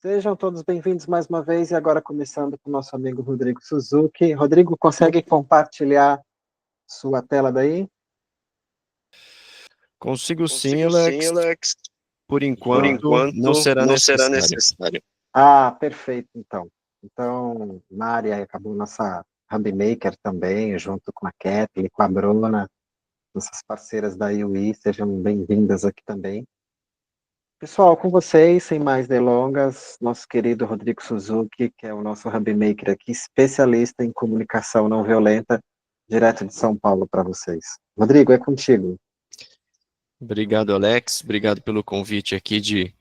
Sejam todos bem-vindos mais uma vez, e agora começando com o nosso amigo Rodrigo Suzuki. Rodrigo, consegue compartilhar sua tela daí? Consigo sim, Consigo sim, Alex. Alex. Por Por enquanto, não enquanto, será não será necessário. necessário. Ah, perfeito, então. Então, Mari, aí acabou nossa Hub Maker também, junto com a Kathleen, com a Bruna, nossas parceiras da IUI, sejam bem-vindas aqui também. Pessoal, com vocês, sem mais delongas, nosso querido Rodrigo Suzuki, que é o nosso Hub Maker aqui, especialista em comunicação não violenta, direto de São Paulo para vocês. Rodrigo, é contigo. Obrigado, Alex. Obrigado pelo convite aqui de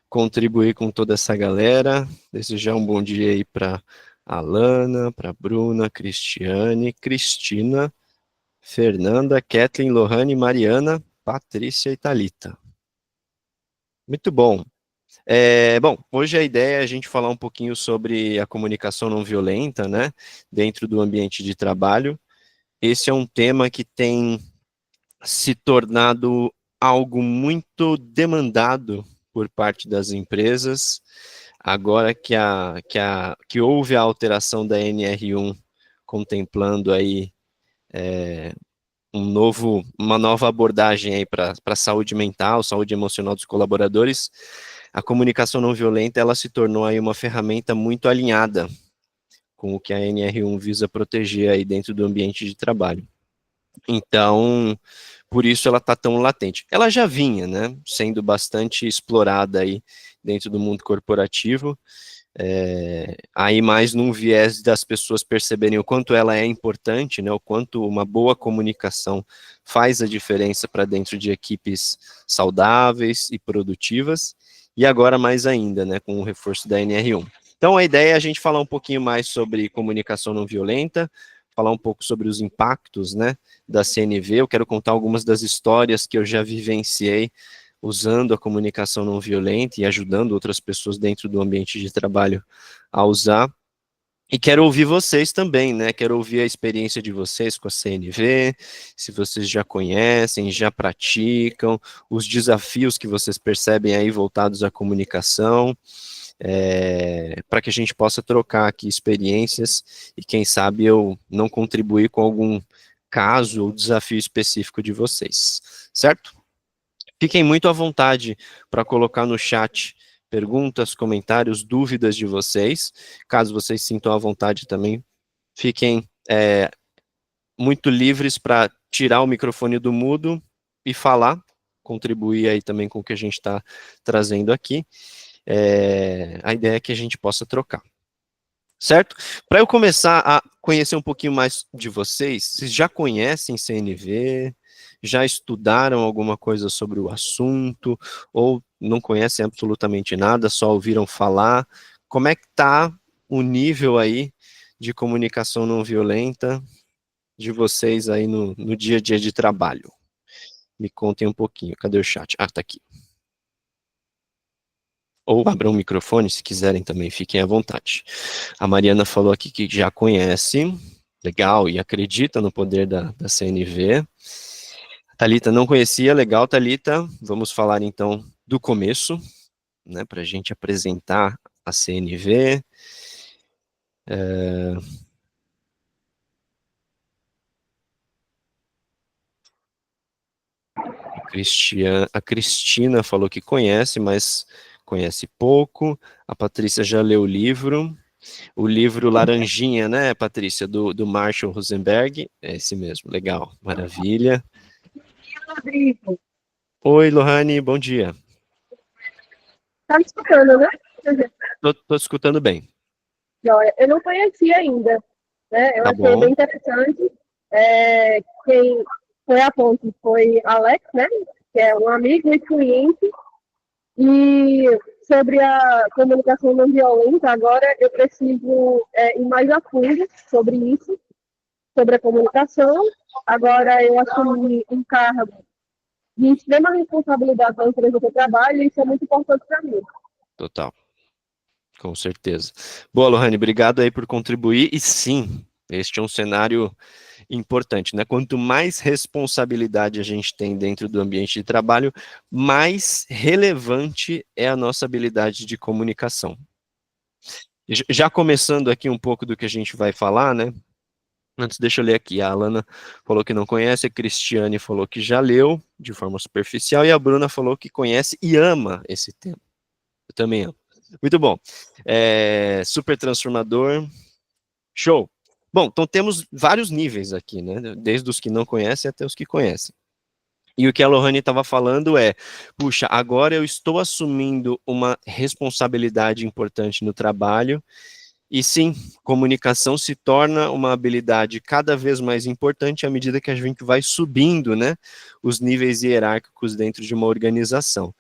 contribuir com toda essa galera. Desejar um bom dia aí para Alana, para Bruna, Cristiane, Cristina, Fernanda, Kathleen, Lohane, Mariana, Patrícia e Thalita. Muito bom. Bom, hoje a ideia é a gente falar um pouquinho sobre a comunicação não violenta, né, dentro do ambiente de trabalho. Esse é um tema que tem se tornado algo muito demandado por parte das empresas, agora que houve a alteração da NR1, contemplando aí uma nova abordagem aí para a saúde mental, saúde emocional dos colaboradores. A comunicação não violenta, ela se tornou aí uma ferramenta muito alinhada com o que a NR1 visa proteger aí dentro do ambiente de trabalho. Então, por isso ela está tão latente. Ela já vinha, né, sendo bastante explorada aí dentro do mundo corporativo, aí mais num viés das pessoas perceberem o quanto ela é importante, né, o quanto uma boa comunicação faz a diferença para dentro de equipes saudáveis e produtivas, e agora mais ainda, né, com o reforço da NR1. Então a ideia é a gente falar um pouquinho mais sobre comunicação não violenta, falar um pouco sobre os impactos, né, da CNV. Eu quero contar algumas das histórias que eu já vivenciei usando a comunicação não violenta e ajudando outras pessoas dentro do ambiente de trabalho a usar. E quero ouvir vocês também, né? Quero ouvir a experiência de vocês com a CNV, se vocês já conhecem, já praticam, os desafios que vocês percebem aí voltados à comunicação, para que a gente possa trocar aqui experiências e quem sabe eu não contribuir com algum caso ou desafio específico de vocês, certo? Fiquem muito à vontade para colocar no chat perguntas, comentários, dúvidas de vocês. Caso vocês sintam à vontade também, fiquem muito livres para tirar o microfone do mudo e falar, contribuir aí também com o que a gente está trazendo aqui. A ideia é que a gente possa trocar. Certo? Para eu começar a conhecer um pouquinho mais de vocês já conhecem CNV? Já estudaram alguma coisa sobre o assunto? Ou não conhecem absolutamente nada, só ouviram falar? Como é que está o nível aí de comunicação não violenta de vocês aí no dia a dia de trabalho? Me contem um pouquinho. Cadê o chat? Ah, tá aqui. Ou abram o microfone, se quiserem também, fiquem à vontade. A Mariana falou aqui que já conhece, legal, e acredita no poder da CNV. A Thalita não conhecia, legal, Thalita. Vamos falar então do começo, né, para a gente apresentar a CNV. A Cristina falou que conhece, mas conhece pouco. A Patrícia já leu o livro Laranjinha, né, Patrícia, do Marshall Rosenberg. É esse mesmo, legal, maravilha. Rodrigo, Oi, Lohane, bom dia. tá me escutando, né? Tô escutando bem. Joia. Eu não conhecia ainda, né? Eu Tá achei bom. bem interessante. Quem foi a ponte foi Alex, né? Que é um amigo e cliente. E sobre a comunicação não violenta, agora eu preciso ir mais a fundo sobre isso, sobre a comunicação. Agora eu assumi um cargo de extrema responsabilidade da empresa que eu trabalho e isso é muito importante para mim. Total. Com certeza. Boa, Lohane, obrigado aí por contribuir. E sim, este é um cenário importante, né? Quanto mais responsabilidade a gente tem dentro do ambiente de trabalho, mais relevante é a nossa habilidade de comunicação. Já começando aqui um pouco do que a gente vai falar, né? Antes, deixa eu ler aqui. A Alana falou que não conhece, a Cristiane falou que já leu de forma superficial, e a Bruna falou que conhece e ama esse tema. Eu também amo. Muito bom. Super transformador. Show. Bom, então temos vários níveis aqui, né? Desde os que não conhecem até os que conhecem. E o que a Lohane estava falando é, puxa, agora eu estou assumindo uma responsabilidade importante no trabalho, e sim, comunicação se torna uma habilidade cada vez mais importante à medida que a gente vai subindo, né, os níveis hierárquicos dentro de uma organização.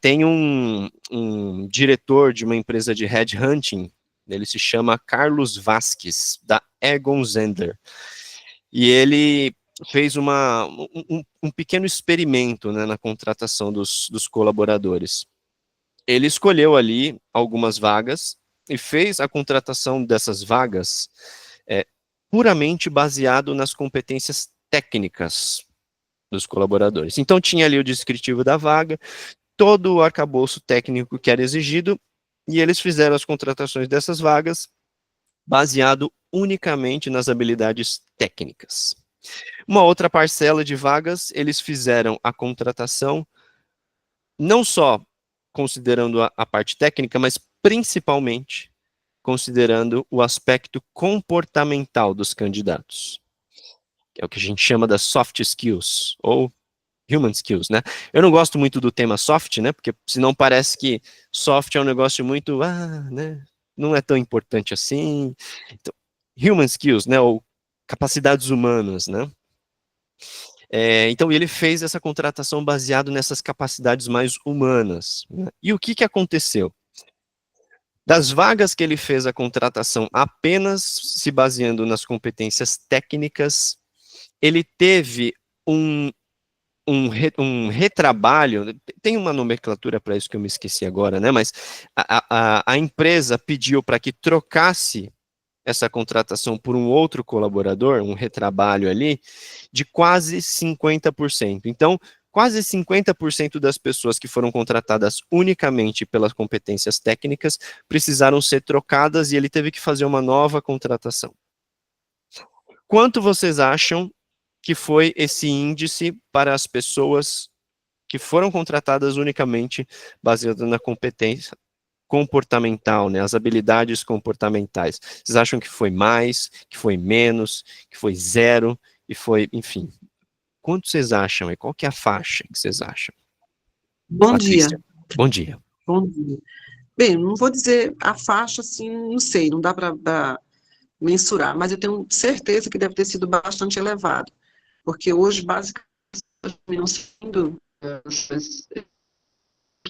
Tem um diretor de uma empresa de headhunting, ele se chama Carlos Vasques, da Egon Zehnder, e ele fez um pequeno experimento, né, na contratação dos colaboradores. Ele escolheu ali algumas vagas e fez a contratação dessas vagas puramente baseado nas competências técnicas dos colaboradores. Então tinha ali o descritivo da vaga, todo o arcabouço técnico que era exigido, e eles fizeram as contratações dessas vagas baseado unicamente nas habilidades técnicas. Uma outra parcela de vagas, eles fizeram a contratação não só considerando a parte técnica, mas principalmente considerando o aspecto comportamental dos candidatos. É o que a gente chama das soft skills, ou human skills, né? Eu não gosto muito do tema soft, né? Porque senão parece que soft é um negócio muito, né? Não é tão importante assim. Então, human skills, né? Ou capacidades humanas, né? Então ele fez essa contratação baseado nessas capacidades mais humanas, né? E o que aconteceu? Das vagas que ele fez a contratação apenas se baseando nas competências técnicas, ele teve um retrabalho, tem uma nomenclatura para isso que eu me esqueci agora, né? Mas a empresa pediu para que trocasse essa contratação por um outro colaborador, um retrabalho ali, de quase 50%. Então, quase 50% das pessoas que foram contratadas unicamente pelas competências técnicas precisaram ser trocadas e ele teve que fazer uma nova contratação. Quanto vocês acham que foi esse índice para as pessoas que foram contratadas unicamente baseado na competência comportamental, né, as habilidades comportamentais? Vocês acham que foi mais, que foi menos, que foi zero, e foi, enfim, quanto vocês acham? E qual que é a faixa que vocês acham? Bom dia. Patrícia, bom dia. Bom dia. Bem, não vou dizer a faixa, assim, não sei, não dá para mensurar, mas eu tenho certeza que deve ter sido bastante elevado, porque hoje, basicamente, não sendo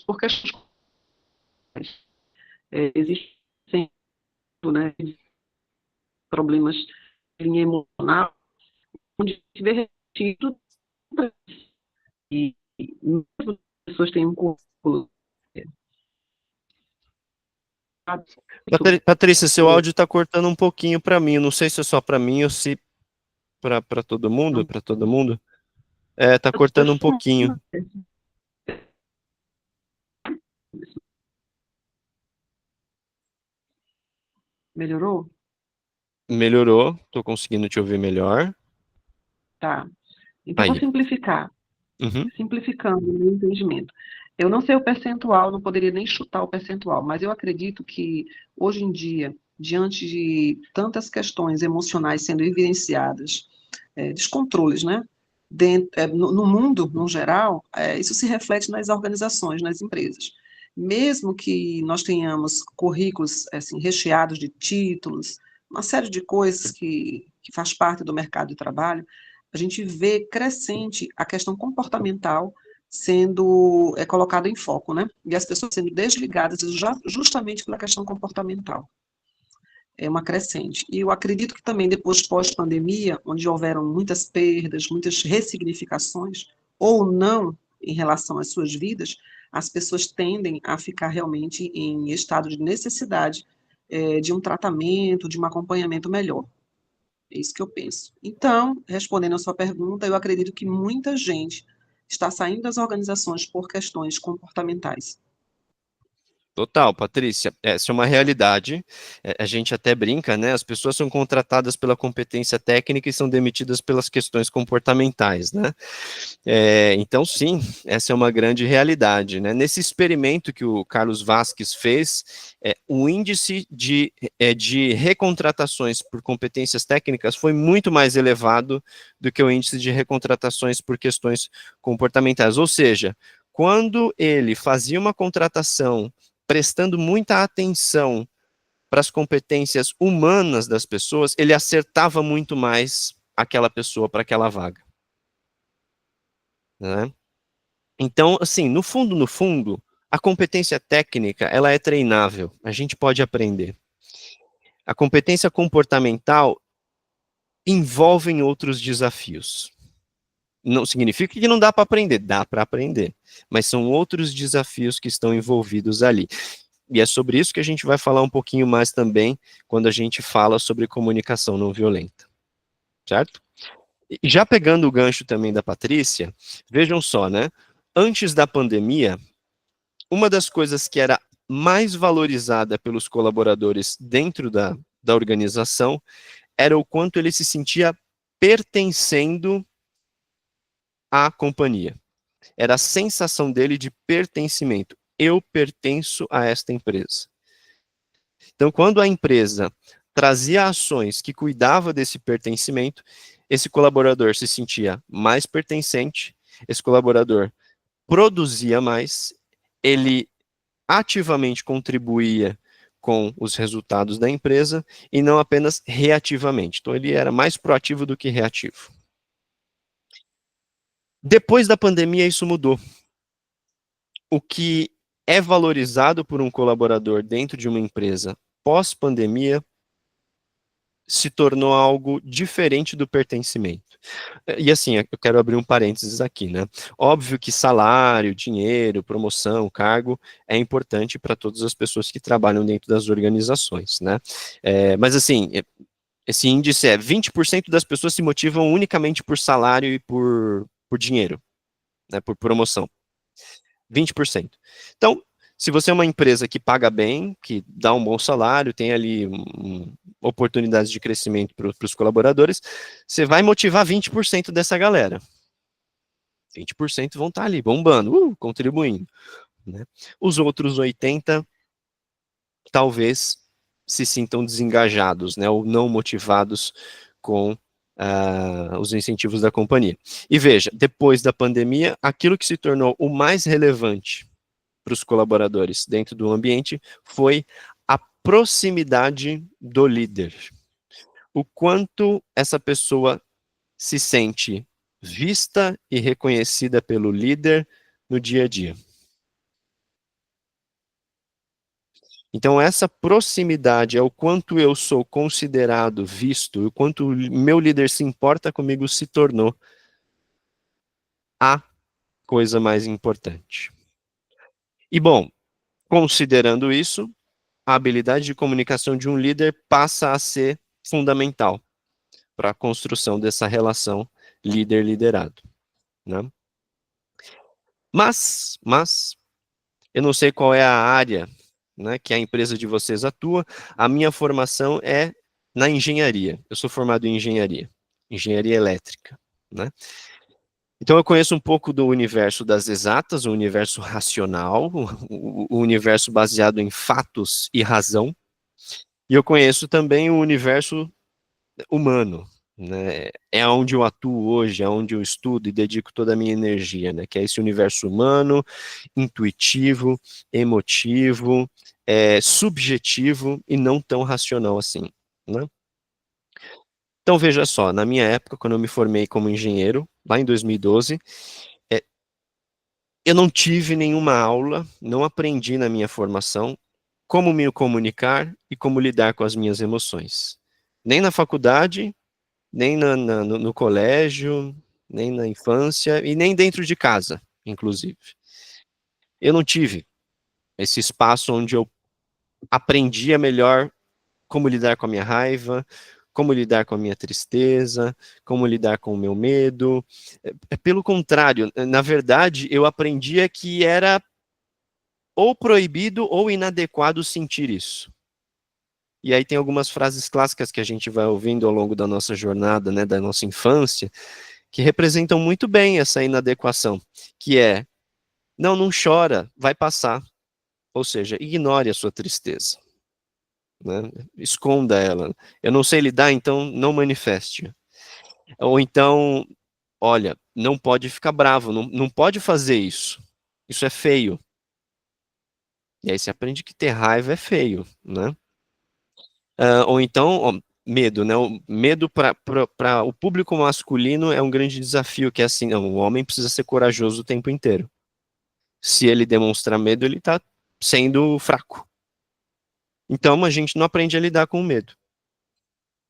por questões, existem, né, problemas de linha emocional, onde se vê repetido, e mesmo as pessoas têm um currículo. Patrícia, seu áudio está cortando um pouquinho para mim. Eu não sei se é só para mim ou se para todo mundo. Para todo mundo. Tá cortando um pouquinho. Melhorou? Melhorou. Estou conseguindo te ouvir melhor. Tá. Então, Aí. vou simplificar. Uhum. Simplificando o meu entendimento. Eu não sei o percentual, não poderia nem chutar o percentual, mas eu acredito que, hoje em dia, diante de tantas questões emocionais sendo evidenciadas, descontroles, né? No mundo, no geral, isso se reflete nas organizações, nas empresas. Mesmo que nós tenhamos currículos assim, recheados de títulos, uma série de coisas que faz parte do mercado de trabalho, a gente vê crescente a questão comportamental sendo colocada em foco, né? E as pessoas sendo desligadas justamente pela questão comportamental. É uma crescente. E eu acredito que também depois, pós-pandemia, onde houveram muitas perdas, muitas ressignificações, ou não em relação às suas vidas, as pessoas tendem a ficar realmente em estado de necessidade de um tratamento, de um acompanhamento melhor. É isso que eu penso. Então, respondendo a sua pergunta, eu acredito que muita gente está saindo das organizações por questões comportamentais. Total, Patrícia, essa é uma realidade, a gente até brinca, né, as pessoas são contratadas pela competência técnica e são demitidas pelas questões comportamentais, né, então sim, essa é uma grande realidade, né, nesse experimento que o Carlos Vasques fez, o índice de recontratações por competências técnicas foi muito mais elevado do que o índice de recontratações por questões comportamentais, ou seja, quando ele fazia uma contratação prestando muita atenção para as competências humanas das pessoas, ele acertava muito mais aquela pessoa para aquela vaga. Né? Então, assim, no fundo, a competência técnica, ela é treinável, a gente pode aprender. A competência comportamental envolve outros desafios. Não significa que não dá para aprender, dá para aprender, mas são outros desafios que estão envolvidos ali. E é sobre isso que a gente vai falar um pouquinho mais também quando a gente fala sobre comunicação não violenta, certo? E já pegando o gancho também da Patrícia, vejam só, né? Antes da pandemia, uma das coisas que era mais valorizada pelos colaboradores dentro da organização era o quanto ele se sentia pertencendo à companhia. Era a sensação dele de pertencimento. Eu pertenço a esta empresa. Então, quando a empresa trazia ações que cuidava desse pertencimento, esse colaborador se sentia mais pertencente, esse colaborador produzia mais, ele ativamente contribuía com os resultados da empresa e não apenas reativamente. Então, ele era mais proativo do que reativo. Depois da pandemia, isso mudou. O que é valorizado por um colaborador dentro de uma empresa pós-pandemia se tornou algo diferente do pertencimento. E assim, eu quero abrir um parênteses aqui, né? Óbvio que salário, dinheiro, promoção, cargo é importante para todas as pessoas que trabalham dentro das organizações, né? Mas assim, esse índice 20% das pessoas se motivam unicamente por salário e por dinheiro, né? Por promoção. 20%. Então, se você é uma empresa que paga bem, que dá um bom salário, tem ali oportunidades de crescimento para os colaboradores, você vai motivar 20% dessa galera. 20% vão estar ali, bombando, contribuindo. Né? Os outros 80% talvez se sintam desengajados, né, ou não motivados com os incentivos da companhia. E veja, depois da pandemia, aquilo que se tornou o mais relevante para os colaboradores dentro do ambiente foi a proximidade do líder. O quanto essa pessoa se sente vista e reconhecida pelo líder no dia a dia. Então, essa proximidade é o quanto eu sou considerado, visto, o quanto o meu líder se importa comigo se tornou a coisa mais importante. E, bom, considerando isso, a habilidade de comunicação de um líder passa a ser fundamental para a construção dessa relação líder-liderado. Né? Mas, eu não sei qual é a área, né, que a empresa de vocês atua, a minha formação é na engenharia. Eu sou formado em engenharia elétrica. Né? Então eu conheço um pouco do universo das exatas, o universo racional, o universo baseado em fatos e razão, e eu conheço também o universo humano, né? É onde eu atuo hoje, é onde eu estudo e dedico toda a minha energia, né? Que é esse universo humano, intuitivo, emotivo, subjetivo e não tão racional assim, né? Então veja só, na minha época, quando eu me formei como engenheiro, lá em 2012, eu não tive nenhuma aula, não aprendi na minha formação como me comunicar e como lidar com as minhas emoções. Nem na faculdade, nem no colégio, nem na infância e nem dentro de casa, inclusive. Eu não tive esse espaço onde eu aprendia melhor como lidar com a minha raiva, como lidar com a minha tristeza, como lidar com o meu medo. Pelo contrário, na verdade, eu aprendia que era ou proibido ou inadequado sentir isso. E aí tem algumas frases clássicas que a gente vai ouvindo ao longo da nossa jornada, né, da nossa infância, que representam muito bem essa inadequação, que é, não chora, vai passar. Ou seja, ignore a sua tristeza, né? Esconda ela. Eu não sei lidar, então não manifeste. Ou então, olha, não pode ficar bravo, não pode fazer isso. Isso é feio. E aí você aprende que ter raiva é feio, né? Ou então, ó, medo, né? O medo para o público masculino é um grande desafio, que é assim, não, o homem precisa ser corajoso o tempo inteiro. Se ele demonstrar medo, ele está sendo fraco. Então a gente não aprende a lidar com o medo.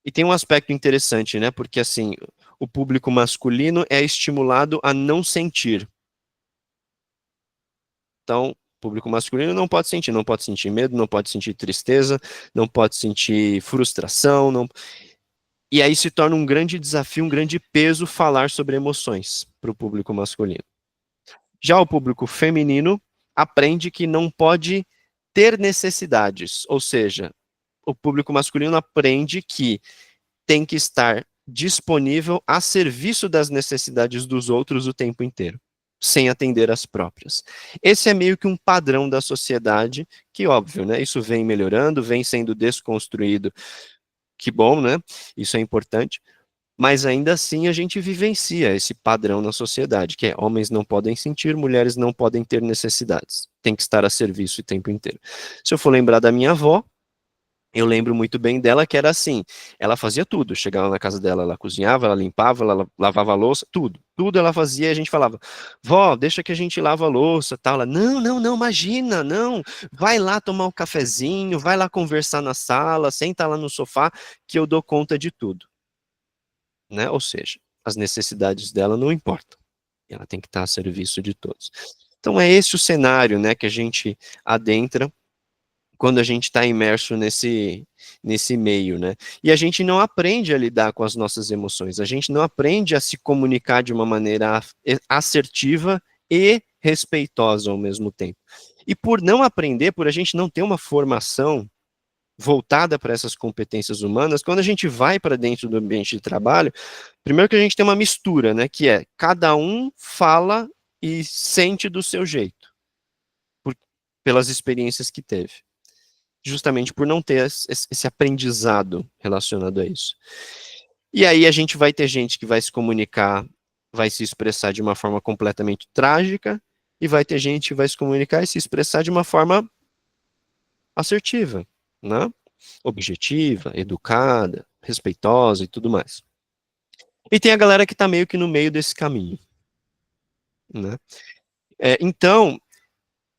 E tem um aspecto interessante, né? Porque assim, o público masculino é estimulado a não sentir. Então, o público masculino não pode sentir medo, não pode sentir tristeza, não pode sentir frustração, não... E aí se torna um grande desafio, um grande peso falar sobre emoções para o público masculino. Já o público feminino aprende que não pode ter necessidades, ou seja, o público masculino aprende que tem que estar disponível a serviço das necessidades dos outros o tempo inteiro, sem atender às próprias. Esse é meio que um padrão da sociedade, que óbvio, né? Isso vem melhorando, vem sendo desconstruído. Que bom, né? Isso é importante. Mas ainda assim a gente vivencia esse padrão na sociedade, que é homens não podem sentir, mulheres não podem ter necessidades. Tem que estar a serviço o tempo inteiro. Se eu for lembrar da minha avó, eu lembro muito bem dela que era assim, ela fazia tudo, chegava na casa dela, ela cozinhava, ela limpava, ela lavava a louça, tudo ela fazia, e a gente falava, vó, deixa que a gente lava a louça, tal, ela, não, imagina, não, vai lá tomar um cafezinho, vai lá conversar na sala, senta lá no sofá, que eu dou conta de tudo, né, ou seja, as necessidades dela não importam, ela tem que estar a serviço de todos. Então é esse o cenário, né, que a gente adentra quando a gente está imerso nesse meio, né? E a gente não aprende a lidar com as nossas emoções, a gente não aprende a se comunicar de uma maneira assertiva e respeitosa ao mesmo tempo. E por não aprender, por a gente não ter uma formação voltada para essas competências humanas, quando a gente vai para dentro do ambiente de trabalho, primeiro que a gente tem uma mistura, né? Que é cada um fala e sente do seu jeito, pelas experiências que teve, justamente por não ter esse aprendizado relacionado a isso. E aí a gente vai ter gente que vai se comunicar, vai se expressar de uma forma completamente trágica, e vai ter gente que vai se comunicar e se expressar de uma forma assertiva, né? Objetiva, educada, respeitosa e tudo mais. E tem a galera que está meio que no meio desse caminho, né? Então,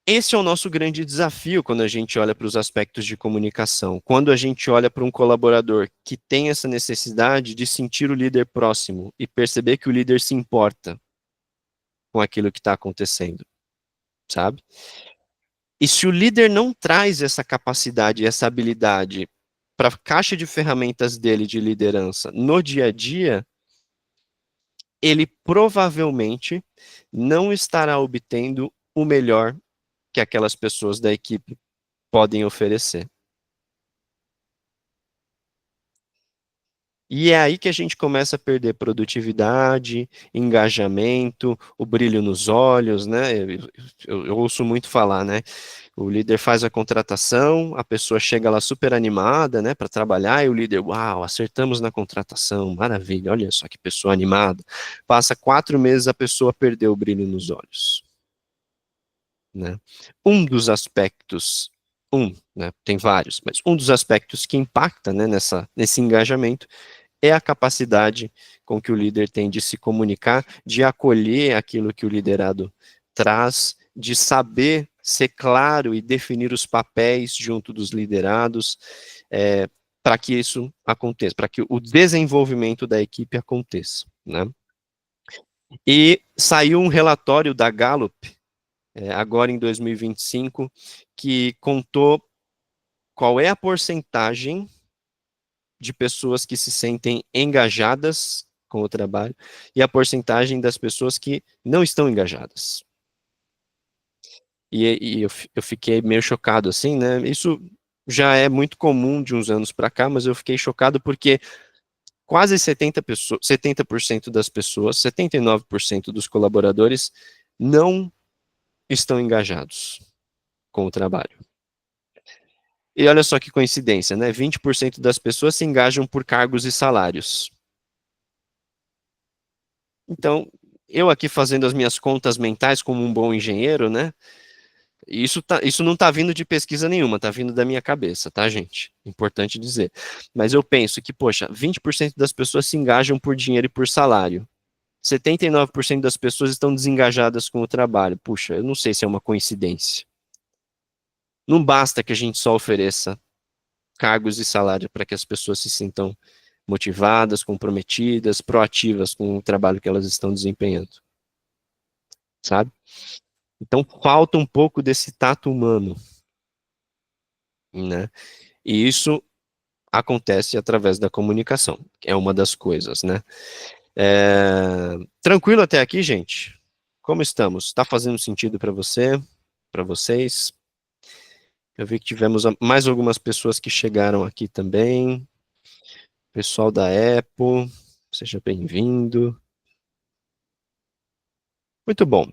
esse é o nosso grande desafio quando a gente olha para os aspectos de comunicação. Quando a gente olha para um colaborador que tem essa necessidade de sentir o líder próximo e perceber que o líder se importa com aquilo que está acontecendo, sabe? E se o líder não traz essa capacidade, essa habilidade para a caixa de ferramentas dele de liderança no dia a dia, ele provavelmente não estará obtendo o melhor que aquelas pessoas da equipe podem oferecer. E é aí que a gente começa a perder produtividade, engajamento, o brilho nos olhos, né? Eu ouço muito falar, né? O líder faz a contratação, a pessoa chega lá super animada, né, para trabalhar, e o líder, uau, acertamos na contratação, maravilha, olha só que pessoa animada. Passa 4 meses, a pessoa perdeu o brilho nos olhos, né? Um dos aspectos, né, tem vários, mas um dos aspectos que impacta, né, nesse engajamento é a capacidade com que o líder tem de se comunicar, de acolher aquilo que o liderado traz, de saber ser claro e definir os papéis junto dos liderados, para que isso aconteça, para que o desenvolvimento da equipe aconteça, né? E saiu um relatório da Gallup, agora em 2025, que contou qual é a porcentagem de pessoas que se sentem engajadas com o trabalho e a porcentagem das pessoas que não estão engajadas. E eu fiquei meio chocado, assim, né? Isso já é muito comum de uns anos para cá, mas eu fiquei chocado porque quase 70% das pessoas, 79% dos colaboradores não estão engajados com o trabalho. E olha só que coincidência, né? 20% das pessoas se engajam por cargos e salários. Então, eu aqui fazendo as minhas contas mentais como um bom engenheiro, né? Isso não está vindo de pesquisa nenhuma, está vindo da minha cabeça, tá, gente? Importante dizer. Mas eu penso que, poxa, 20% das pessoas se engajam por dinheiro e por salário. 79% das pessoas estão desengajadas com o trabalho. Puxa, eu não sei se é uma coincidência. Não basta que a gente só ofereça cargos e salário para que as pessoas se sintam motivadas, comprometidas, proativas com o trabalho que elas estão desempenhando. Sabe? Então falta um pouco desse tato humano, né? E isso acontece através da comunicação, que é uma das coisas, né? Tranquilo até aqui, gente? Como estamos? Está fazendo sentido para você, para vocês? Eu vi que tivemos mais algumas pessoas que chegaram aqui também. Pessoal da Apple, seja bem-vindo. Muito bom.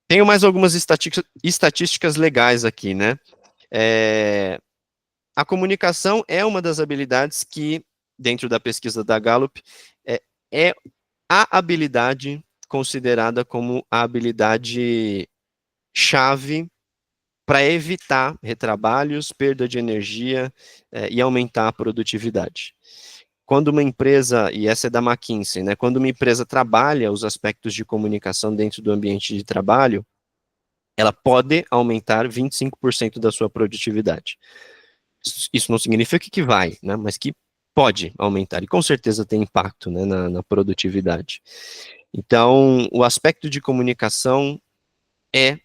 Tenho mais algumas estatísticas legais aqui, né? A comunicação é uma das habilidades que, dentro da pesquisa da Gallup, é a habilidade considerada como a habilidade chave para evitar retrabalhos, perda de energia e aumentar a produtividade. Quando uma empresa, e essa é da McKinsey, né, quando uma empresa trabalha os aspectos de comunicação dentro do ambiente de trabalho, ela pode aumentar 25% da sua produtividade. Isso não significa que vai, né, mas que pode aumentar, e com certeza tem impacto, né, na produtividade. Então, o aspecto de comunicação é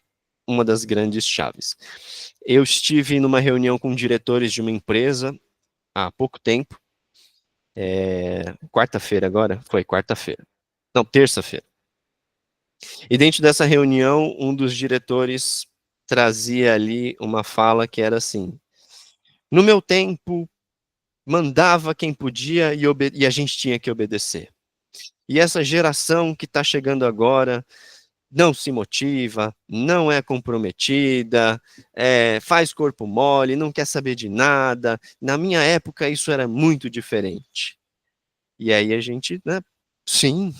uma das grandes chaves. Eu estive numa reunião com diretores de uma empresa há pouco tempo, quarta-feira agora, foi quarta-feira, não, terça-feira. E dentro dessa reunião, um dos diretores trazia ali uma fala que era assim: no meu tempo, mandava quem podia e a gente tinha que obedecer. E essa geração que está chegando agora não se motiva, não é comprometida, faz corpo mole, não quer saber de nada. Na minha época, isso era muito diferente. E aí a gente, né? Sim,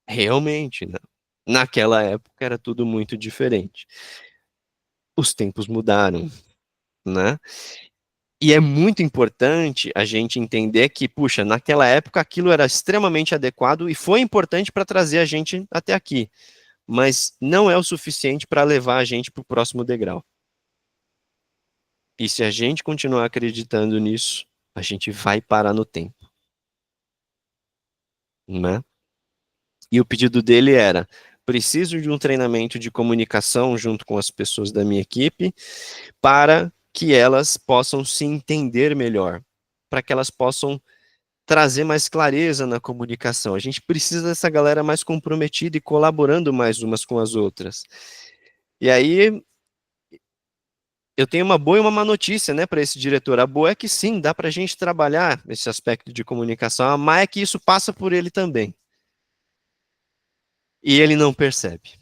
realmente, né? Naquela época era tudo muito diferente. Os tempos mudaram, né? E é muito importante a gente entender que, puxa, naquela época aquilo era extremamente adequado e foi importante para trazer a gente até aqui, mas não é o suficiente para levar a gente para o próximo degrau. E se a gente continuar acreditando nisso, a gente vai parar no tempo, né? E o pedido dele era: preciso de um treinamento de comunicação junto com as pessoas da minha equipe para que elas possam se entender melhor, para que elas possam trazer mais clareza na comunicação. A gente precisa dessa galera mais comprometida e colaborando mais umas com as outras. E aí eu tenho uma boa e uma má notícia, né, para esse diretor. A boa é que sim, dá para a gente trabalhar esse aspecto de comunicação. A má é que isso passa por ele também. E ele não percebe,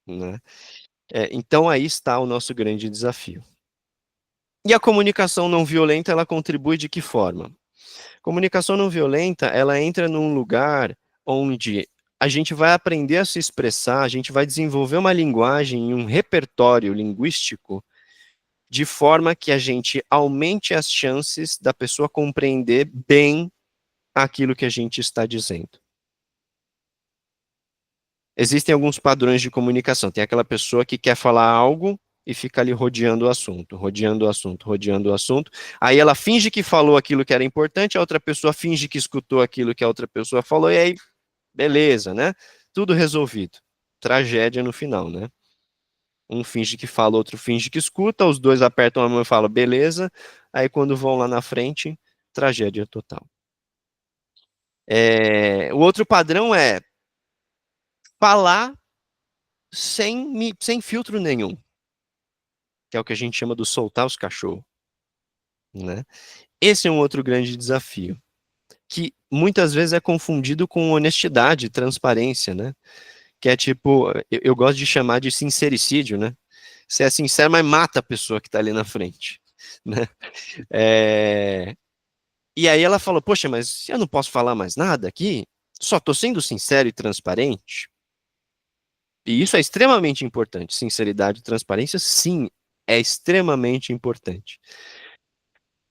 né? Então aí está o nosso grande desafio. E a comunicação não violenta, ela contribui de que forma? Comunicação não violenta, ela entra num lugar onde a gente vai aprender a se expressar, a gente vai desenvolver uma linguagem e um repertório linguístico de forma que a gente aumente as chances da pessoa compreender bem aquilo que a gente está dizendo. Existem alguns padrões de comunicação. Tem aquela pessoa que quer falar algo e fica ali rodeando o assunto, rodeando o assunto, rodeando o assunto. Aí ela finge que falou aquilo que era importante, a outra pessoa finge que escutou aquilo que a outra pessoa falou, e aí, beleza, né? Tudo resolvido. Tragédia no final, né? Um finge que fala, outro finge que escuta, os dois apertam a mão e falam, beleza. Aí quando vão lá na frente, tragédia total. O outro padrão é falar sem filtro nenhum, que é o que a gente chama de soltar os cachorros, né? Esse é um outro grande desafio, que muitas vezes é confundido com honestidade e transparência, né? Que é tipo, eu gosto de chamar de sincericídio, né? Você é sincero, mas mata a pessoa que está ali na frente, né? E aí ela falou, poxa, mas eu não posso falar mais nada aqui? Só estou sendo sincero e transparente? E isso é extremamente importante. Sinceridade e transparência, sim, é extremamente importante.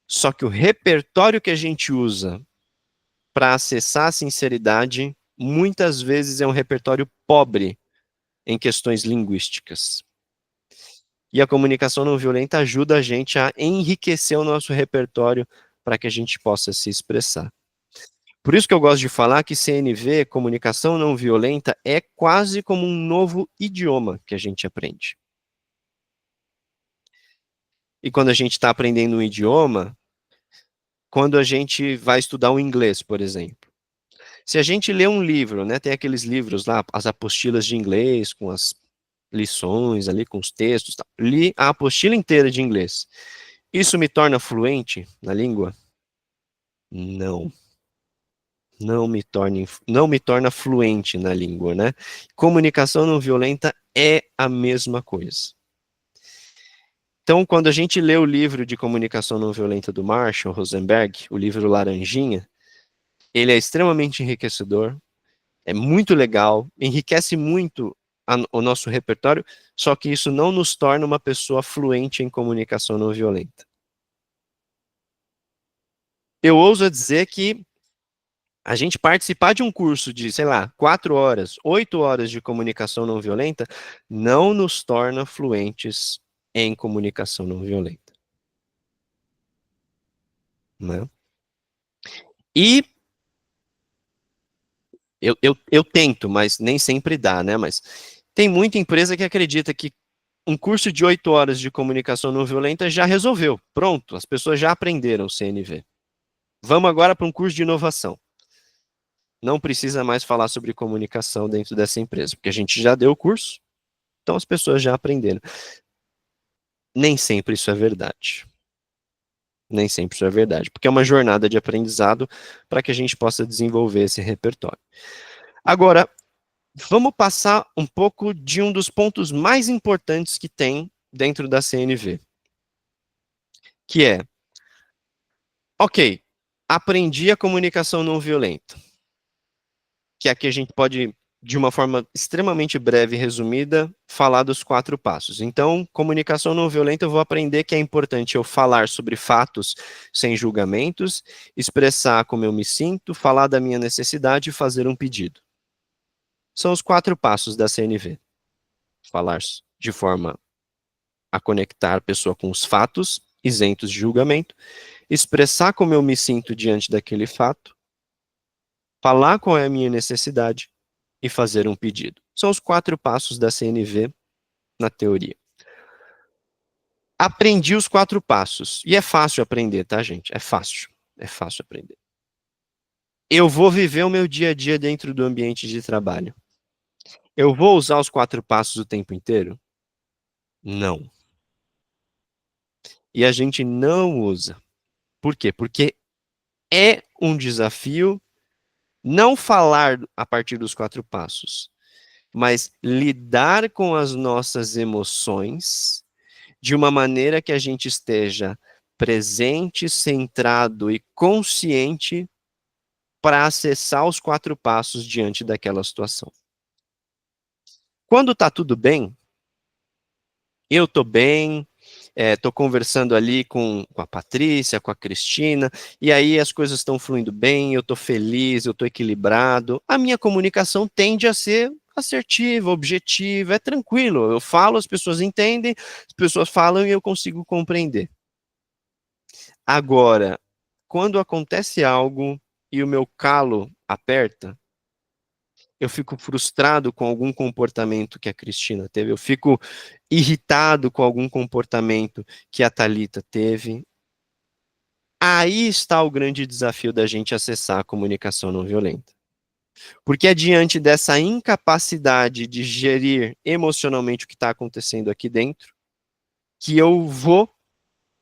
Só que o repertório que a gente usa para acessar a sinceridade, muitas vezes é um repertório pobre em questões linguísticas. E a comunicação não violenta ajuda a gente a enriquecer o nosso repertório para que a gente possa se expressar. Por isso que eu gosto de falar que CNV, comunicação não violenta, é quase como um novo idioma que a gente aprende. E quando a gente está aprendendo um idioma, quando a gente vai estudar o inglês, por exemplo, se a gente lê um livro, né, tem aqueles livros lá, as apostilas de inglês, com as lições ali, com os textos, tal. Li a apostila inteira de inglês. Isso me torna fluente na língua? Não. Não me torna fluente na língua, né? Comunicação não violenta é a mesma coisa. Então, quando a gente lê o livro de comunicação não violenta do Marshall Rosenberg, o livro Laranjinha, ele é extremamente enriquecedor, é muito legal, enriquece muito o nosso repertório, só que isso não nos torna uma pessoa fluente em comunicação não violenta. Eu ouso dizer que a gente participar de um curso de, sei lá, 4 horas, 8 horas de comunicação não violenta, não nos torna fluentes em comunicação não violenta. Né? E eu tento, mas nem sempre dá, né? Mas tem muita empresa que acredita que um curso de 8 horas de comunicação não violenta já resolveu. Pronto, as pessoas já aprenderam o CNV. Vamos agora para um curso de inovação. Não precisa mais falar sobre comunicação dentro dessa empresa, porque a gente já deu o curso, então as pessoas já aprenderam. Nem sempre isso é verdade. Nem sempre isso é verdade, porque é uma jornada de aprendizado para que a gente possa desenvolver esse repertório. Agora, vamos passar um pouco de um dos pontos mais importantes que tem dentro da CNV, que é, ok, aprendi a comunicação não violenta, que aqui a gente pode, de uma forma extremamente breve e resumida, falar dos 4 passos. Então, comunicação não violenta, eu vou aprender que é importante eu falar sobre fatos sem julgamentos, expressar como eu me sinto, falar da minha necessidade e fazer um pedido. São os 4 passos da CNV. Falar de forma a conectar a pessoa com os fatos, isentos de julgamento, expressar como eu me sinto diante daquele fato, falar qual é a minha necessidade e fazer um pedido. São os 4 passos da CNV na teoria. Aprendi os 4 passos. E é fácil aprender, tá, gente? É fácil. É fácil aprender. Eu vou viver o meu dia a dia dentro do ambiente de trabalho. Eu vou usar os 4 passos o tempo inteiro? Não. E a gente não usa. Por quê? Porque é um desafio não falar a partir dos 4 passos, mas lidar com as nossas emoções de uma maneira que a gente esteja presente, centrado e consciente para acessar os 4 passos diante daquela situação. Quando está tudo bem, eu estou bem, estou conversando ali com a Patrícia, com a Cristina, e aí as coisas estão fluindo bem, eu estou feliz, eu estou equilibrado, a minha comunicação tende a ser assertiva, objetiva, é tranquilo, eu falo, as pessoas entendem, as pessoas falam e eu consigo compreender. Agora, quando acontece algo e o meu calo aperta, eu fico frustrado com algum comportamento que a Cristina teve, eu fico irritado com algum comportamento que a Thalita teve. Aí está o grande desafio da gente acessar a comunicação não violenta. Porque é diante dessa incapacidade de gerir emocionalmente o que está acontecendo aqui dentro, que eu vou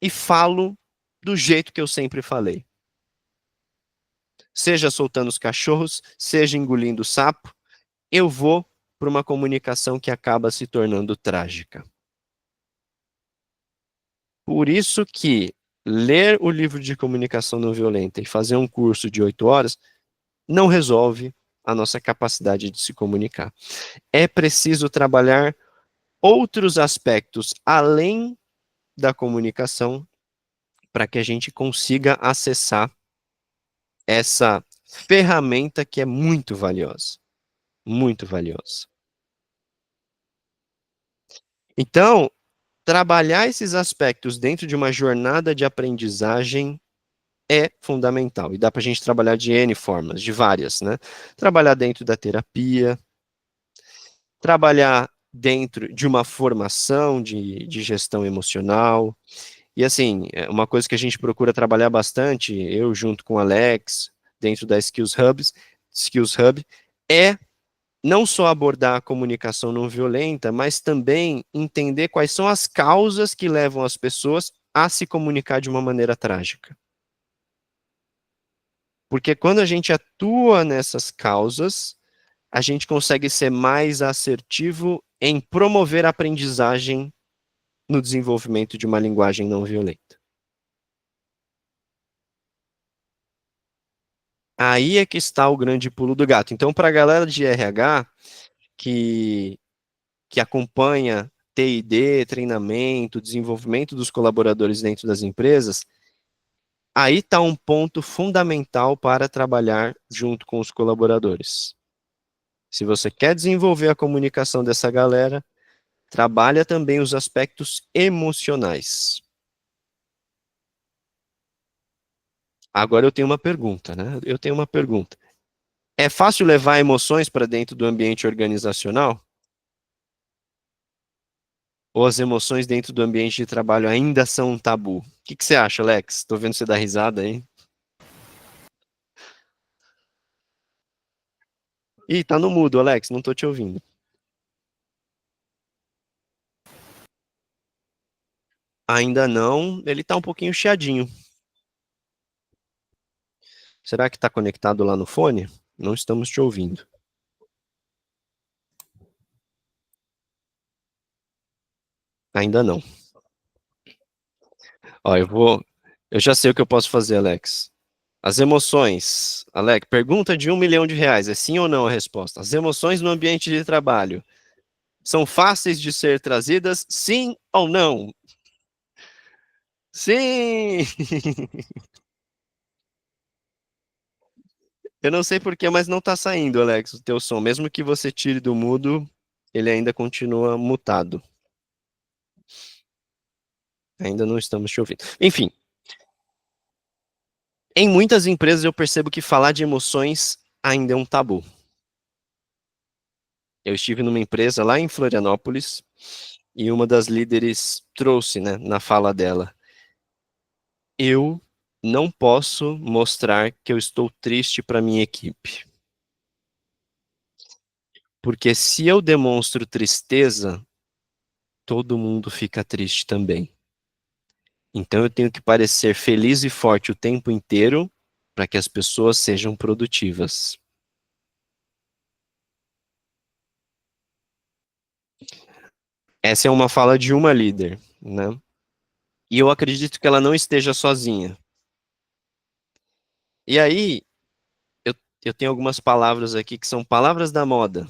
e falo do jeito que eu sempre falei. Seja soltando os cachorros, seja engolindo o sapo, eu vou para uma comunicação que acaba se tornando trágica. Por isso que ler o livro de comunicação não violenta e fazer um curso de 8 horas não resolve a nossa capacidade de se comunicar. É preciso trabalhar outros aspectos além da comunicação para que a gente consiga acessar essa ferramenta que é muito valiosa. Muito valiosa. Então, trabalhar esses aspectos dentro de uma jornada de aprendizagem é fundamental. E dá para a gente trabalhar de N formas, de várias, né? Trabalhar dentro da terapia, trabalhar dentro de uma formação de gestão emocional. E assim, uma coisa que a gente procura trabalhar bastante, eu junto com o Alex, dentro da Skills Hub, é não só abordar a comunicação não violenta, mas também entender quais são as causas que levam as pessoas a se comunicar de uma maneira trágica. Porque quando a gente atua nessas causas, a gente consegue ser mais assertivo em promover a aprendizagem no desenvolvimento de uma linguagem não violenta. Aí é que está o grande pulo do gato. Então, para a galera de RH que acompanha T&D, treinamento, desenvolvimento dos colaboradores dentro das empresas, aí está um ponto fundamental para trabalhar junto com os colaboradores. Se você quer desenvolver a comunicação dessa galera, trabalha também os aspectos emocionais. Agora eu tenho uma pergunta, né? Eu tenho uma pergunta. É fácil levar emoções para dentro do ambiente organizacional? Ou as emoções dentro do ambiente de trabalho ainda são um tabu? O que você acha, Alex? Estou vendo você dar risada aí. Ih, tá no mudo, Alex, não tô te ouvindo. Ainda não, ele tá um pouquinho chiadinho. Será que tá conectado lá no fone? Não estamos te ouvindo. Ainda não. Ó, eu já sei o que eu posso fazer, Alex. As emoções. Alex, pergunta de R$ 1 milhão. É sim ou não a resposta? As emoções no ambiente de trabalho são fáceis de ser trazidas, sim ou não? Sim! Eu não sei porquê, mas não tá saindo, Alex, o teu som. Mesmo que você tire do mudo, ele ainda continua mutado. Ainda não estamos te ouvindo. Enfim, em muitas empresas eu percebo que falar de emoções ainda é um tabu. Eu estive numa empresa lá em Florianópolis e uma das líderes trouxe, né, na fala dela: eu não posso mostrar que eu estou triste para minha equipe. Porque se eu demonstro tristeza, todo mundo fica triste também. Então eu tenho que parecer feliz e forte o tempo inteiro para que as pessoas sejam produtivas. Essa é uma fala de uma líder, né? E eu acredito que ela não esteja sozinha. E aí, eu tenho algumas palavras aqui que são palavras da moda.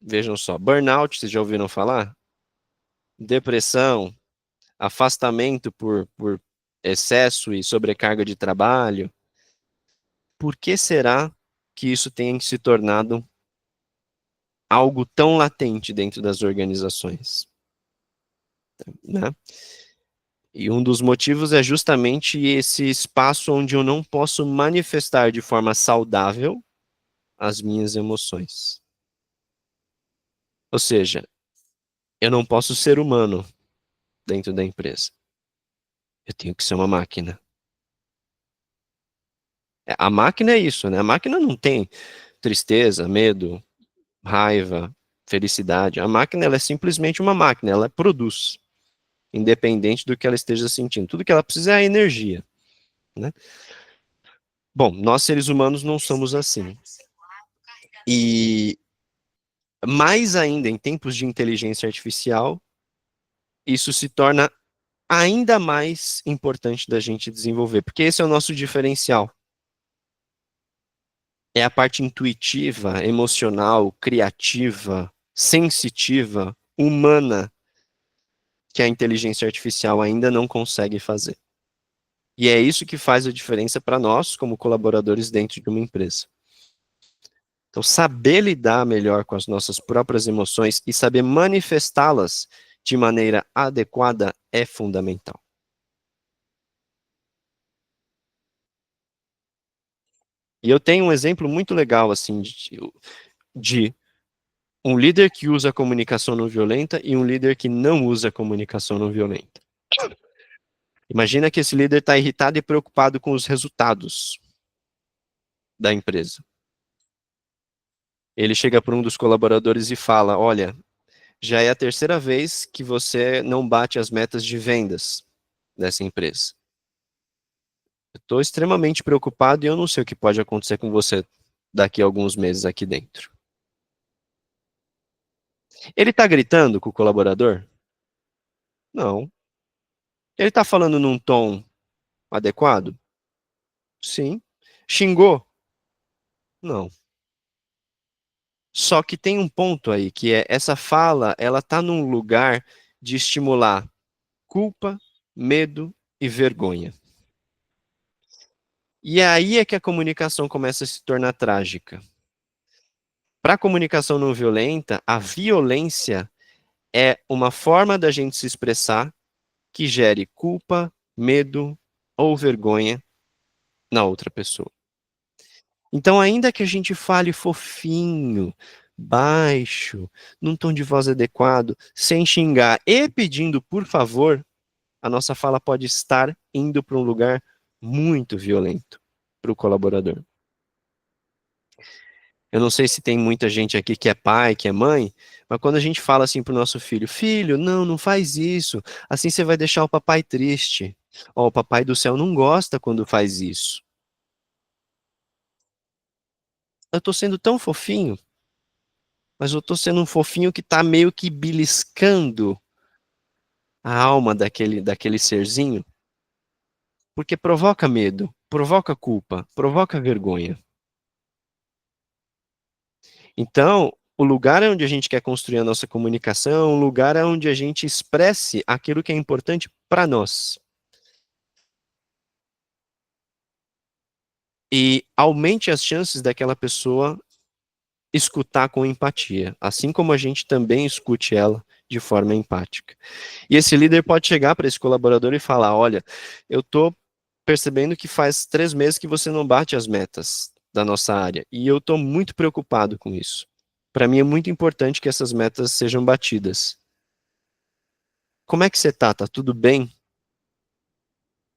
Vejam só, burnout, vocês já ouviram falar? Depressão, afastamento por excesso e sobrecarga de trabalho. Por que será que isso tem se tornado algo tão latente dentro das organizações? Né? E um dos motivos é justamente esse espaço onde eu não posso manifestar de forma saudável as minhas emoções. Ou seja, eu não posso ser humano dentro da empresa. Eu tenho que ser uma máquina. A máquina é isso, né? A máquina não tem tristeza, medo, raiva, felicidade. A máquina, ela é simplesmente uma máquina, ela produz, independente do que ela esteja sentindo. Tudo que ela precisa é a energia, né? Bom, nós seres humanos não somos assim. E mais ainda em tempos de inteligência artificial, isso se torna ainda mais importante da gente desenvolver, porque esse é o nosso diferencial. É a parte intuitiva, emocional, criativa, sensitiva, humana, que a inteligência artificial ainda não consegue fazer. E é isso que faz a diferença para nós, como colaboradores dentro de uma empresa. Então, saber lidar melhor com as nossas próprias emoções e saber manifestá-las de maneira adequada é fundamental. E eu tenho um exemplo muito legal, assim, de um líder que usa a comunicação não violenta e um líder que não usa a comunicação não violenta. Imagina que esse líder está irritado e preocupado com os resultados da empresa. Ele chega para um dos colaboradores e fala: olha, já é a terceira vez que você não bate as metas de vendas dessa empresa. Eu estou extremamente preocupado e eu não sei o que pode acontecer com você daqui a alguns meses aqui dentro. Ele está gritando com o colaborador? Não. Ele está falando num tom adequado? Sim. Xingou? Não. Só que tem um ponto aí, que é essa fala, ela está num lugar de estimular culpa, medo e vergonha. E aí é que a comunicação começa a se tornar trágica. Para a comunicação não violenta, a violência é uma forma da gente se expressar que gere culpa, medo ou vergonha na outra pessoa. Então, ainda que a gente fale fofinho, baixo, num tom de voz adequado, sem xingar e pedindo por favor, a nossa fala pode estar indo para um lugar muito violento para o colaborador. Eu não sei se tem muita gente aqui que é pai, que é mãe, mas quando a gente fala assim para o nosso filho, filho, não, não faz isso, assim você vai deixar o papai triste. Ó, o papai do céu não gosta quando faz isso. Eu estou sendo tão fofinho, mas eu estou sendo um fofinho que está meio que beliscando a alma daquele serzinho, porque provoca medo, provoca culpa, provoca vergonha. Então, o lugar onde a gente quer construir a nossa comunicação é um lugar onde a gente expresse aquilo que é importante para nós. E aumente as chances daquela pessoa escutar com empatia, assim como a gente também escute ela de forma empática. E esse líder pode chegar para esse colaborador e falar: olha, eu estou percebendo que faz 3 meses que você não bate as metas da nossa área, e eu estou muito preocupado com isso. Para mim é muito importante que essas metas sejam batidas. Como é que você está? Tá tudo bem?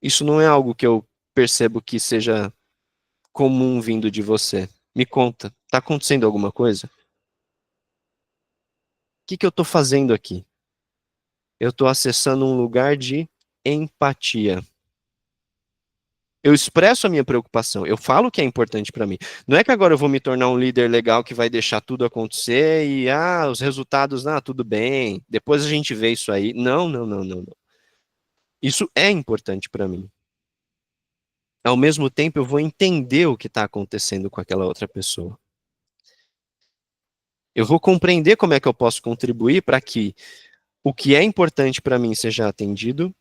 Isso não é algo que eu percebo que seja comum vindo de você. Me conta, está acontecendo alguma coisa? O que eu estou fazendo aqui? Eu estou acessando um lugar de empatia. Eu expresso a minha preocupação, eu falo o que é importante para mim. Não é que agora eu vou me tornar um líder legal que vai deixar tudo acontecer e, os resultados, tudo bem, depois a gente vê isso aí. Não, não, não, não, não. Isso é importante para mim. Ao mesmo tempo, eu vou entender o que está acontecendo com aquela outra pessoa. Eu vou compreender como é que eu posso contribuir para que o que é importante para mim seja atendido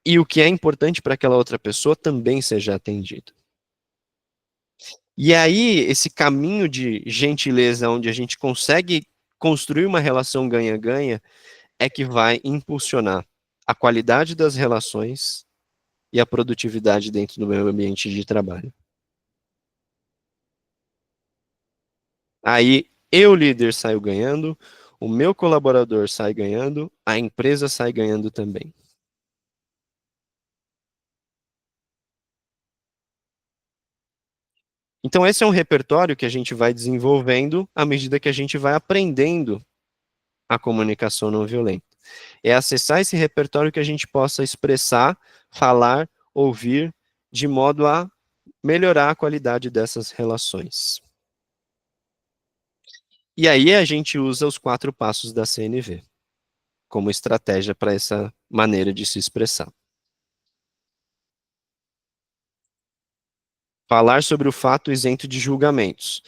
e o que é importante para aquela outra pessoa também seja atendido. E aí, esse caminho de gentileza, onde a gente consegue construir uma relação ganha-ganha, é que vai impulsionar a qualidade das relações e a produtividade dentro do meu ambiente de trabalho. Aí, eu, líder, saio ganhando, o meu colaborador sai ganhando, a empresa sai ganhando também. Então, esse é um repertório que a gente vai desenvolvendo à medida que a gente vai aprendendo a comunicação não violenta. É acessar esse repertório que a gente possa expressar, falar, ouvir, de modo a melhorar a qualidade dessas relações. E aí a gente usa os 4 passos da CNV como estratégia para essa maneira de se expressar. Falar sobre o fato isento de julgamentos.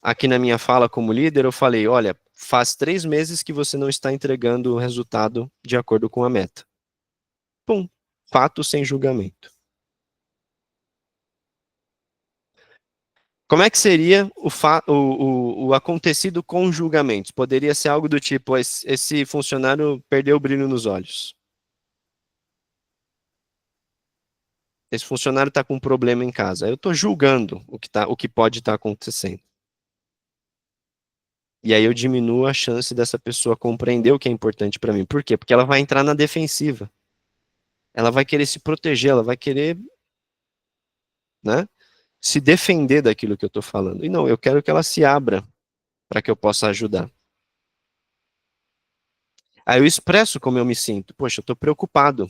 Aqui na minha fala como líder, eu falei, olha, faz 3 meses que você não está entregando o resultado de acordo com a meta. Pum, fato sem julgamento. Como é que seria o acontecido com julgamentos? Poderia ser algo do tipo, esse funcionário perdeu o brilho nos olhos. Esse funcionário está com um problema em casa. Eu estou julgando o que pode estar acontecendo. E aí eu diminuo a chance dessa pessoa compreender o que é importante para mim. Por quê? Porque ela vai entrar na defensiva. Ela vai querer se proteger, ela vai querer, né, se defender daquilo que eu estou falando. E não, eu quero que ela se abra para que eu possa ajudar. Aí eu expresso como eu me sinto. Poxa, eu estou preocupado.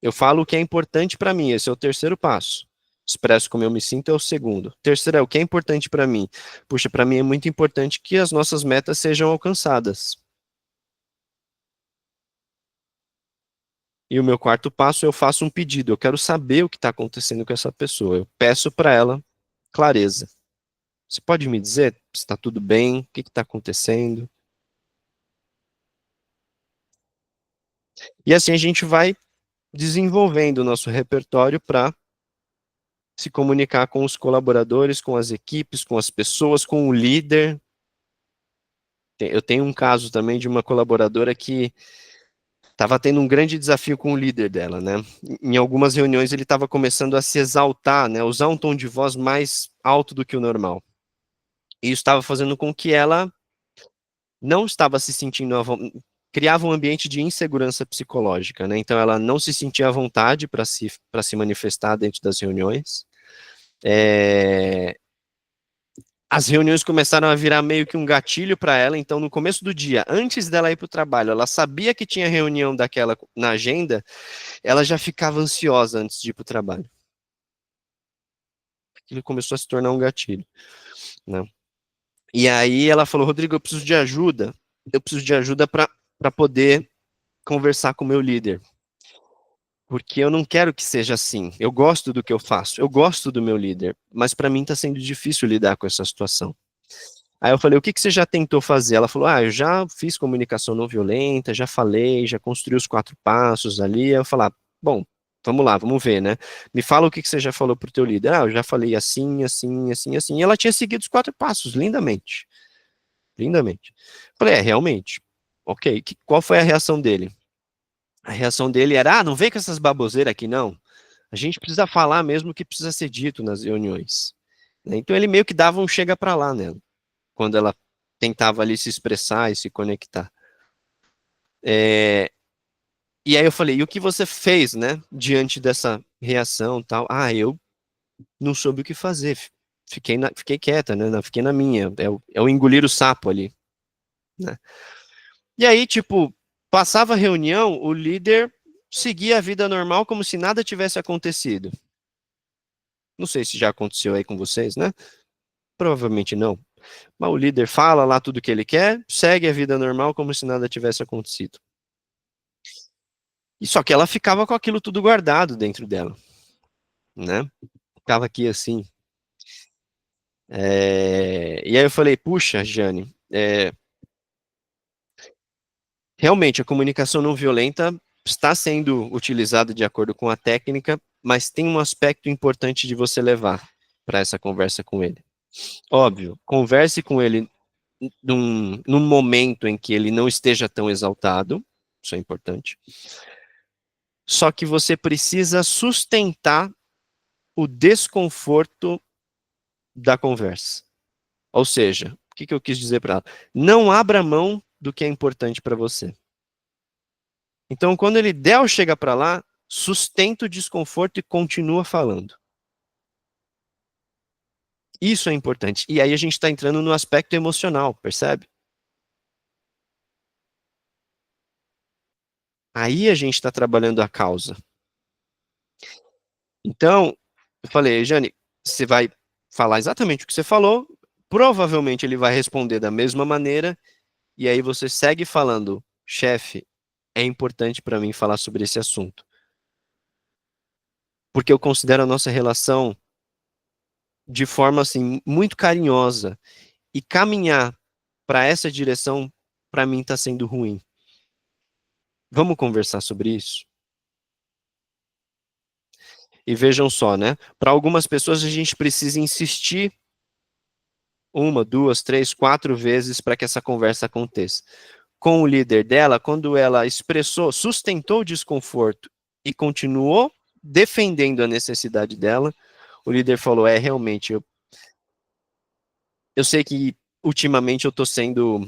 Eu falo o que é importante para mim, esse é o 3º passo. Expresso como eu me sinto é o 2º. Terceiro é o que é importante para mim. Puxa, para mim é muito importante que as nossas metas sejam alcançadas. E o meu 4º passo, eu faço um pedido. Eu quero saber o que está acontecendo com essa pessoa. Eu peço para ela clareza. Você pode me dizer se está tudo bem? O que está acontecendo? E assim a gente vai desenvolvendo o nosso repertório para se comunicar com os colaboradores, com as equipes, com as pessoas, com o líder. Eu tenho um caso também de uma colaboradora que estava tendo um grande desafio com o líder dela, né? Em algumas reuniões ele estava começando a se exaltar, né? Usar um tom de voz mais alto do que o normal. E isso estava fazendo com que ela não estava se sentindo criava um ambiente de insegurança psicológica, né? Então ela não se sentia à vontade para se manifestar dentro das reuniões. As reuniões começaram a virar meio que um gatilho para ela, então no começo do dia, antes dela ir para o trabalho, ela sabia que tinha reunião daquela na agenda, ela já ficava ansiosa antes de ir para o trabalho. Aquilo começou a se tornar um gatilho, né? E aí ela falou, Rodrigo, eu preciso de ajuda para poder conversar com o meu líder, porque eu não quero que seja assim, eu gosto do que eu faço, eu gosto do meu líder, mas para mim está sendo difícil lidar com essa situação. Aí eu falei, o que você já tentou fazer? Ela falou, eu já fiz comunicação não violenta, já falei, já construí os 4 passos ali. Aí eu falei, bom, vamos lá, vamos ver, né? Me fala o que você já falou pro teu líder. Eu já falei assim, assim, assim, assim. E ela tinha seguido os 4 passos, lindamente. Lindamente. Falei, realmente. Ok, qual foi a reação dele? A reação dele era, não vem com essas baboseiras aqui, não. A gente precisa falar mesmo o que precisa ser dito nas reuniões. Então ele meio que dava um chega pra lá nela, quando ela tentava ali se expressar e se conectar. E aí eu falei, e o que você fez, né, diante dessa reação tal? Eu não soube o que fazer, fiquei quieta, né, fiquei na minha, é o engolir o sapo ali, né. E aí, tipo, passava a reunião, o líder seguia a vida normal como se nada tivesse acontecido. Não sei se já aconteceu aí com vocês, né? Provavelmente não. Mas o líder fala lá tudo que ele quer, segue a vida normal como se nada tivesse acontecido. E só que ela ficava com aquilo tudo guardado dentro dela, né? Ficava aqui assim. E aí eu falei, puxa, Jane, realmente a comunicação não violenta está sendo utilizada de acordo com a técnica, mas tem um aspecto importante de você levar para essa conversa com ele. Óbvio, converse com ele num momento em que ele não esteja tão exaltado, isso é importante. Só que você precisa sustentar o desconforto da conversa. Ou seja, o que eu quis dizer para ela? Não abra mão do que é importante para você. Então, quando ele der o chega para lá, sustenta o desconforto e continua falando. Isso é importante. E aí a gente está entrando no aspecto emocional, percebe? Aí a gente está trabalhando a causa. Então, eu falei, Jane, você vai falar exatamente o que você falou, provavelmente ele vai responder da mesma maneira, e aí você segue falando, chefe, é importante para mim falar sobre esse assunto. Porque eu considero a nossa relação de forma assim muito carinhosa e caminhar para essa direção para mim está sendo ruim. Vamos conversar sobre isso? E vejam só, né? Para algumas pessoas a gente precisa insistir 1, 2, 3, 4 vezes para que essa conversa aconteça. Com o líder dela, quando ela expressou, sustentou o desconforto e continuou defendendo a necessidade dela, o líder falou, realmente, eu sei que ultimamente eu estou sendo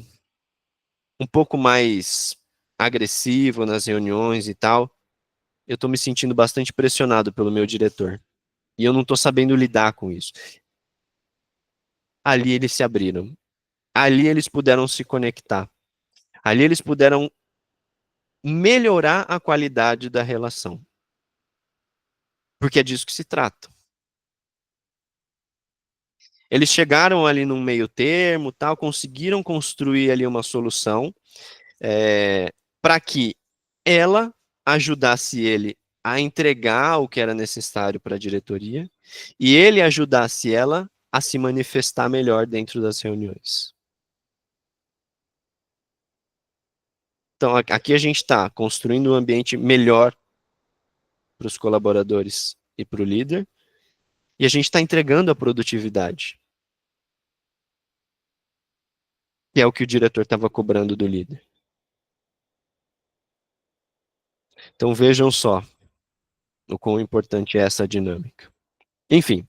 um pouco mais agressivo nas reuniões e tal, eu estou me sentindo bastante pressionado pelo meu diretor. E eu não estou sabendo lidar com isso. Ali eles se abriram. Ali eles puderam se conectar. Ali eles puderam melhorar a qualidade da relação. Porque é disso que se trata. Eles chegaram ali num meio termo, tal, conseguiram construir ali uma solução para que ela ajudasse ele a entregar o que era necessário para a diretoria e ele ajudasse ela a se manifestar melhor dentro das reuniões. Então, aqui a gente está construindo um ambiente melhor para os colaboradores e para o líder, e a gente está entregando a produtividade, que é o que o diretor estava cobrando do líder. Então, vejam só o quão importante é essa dinâmica. Enfim,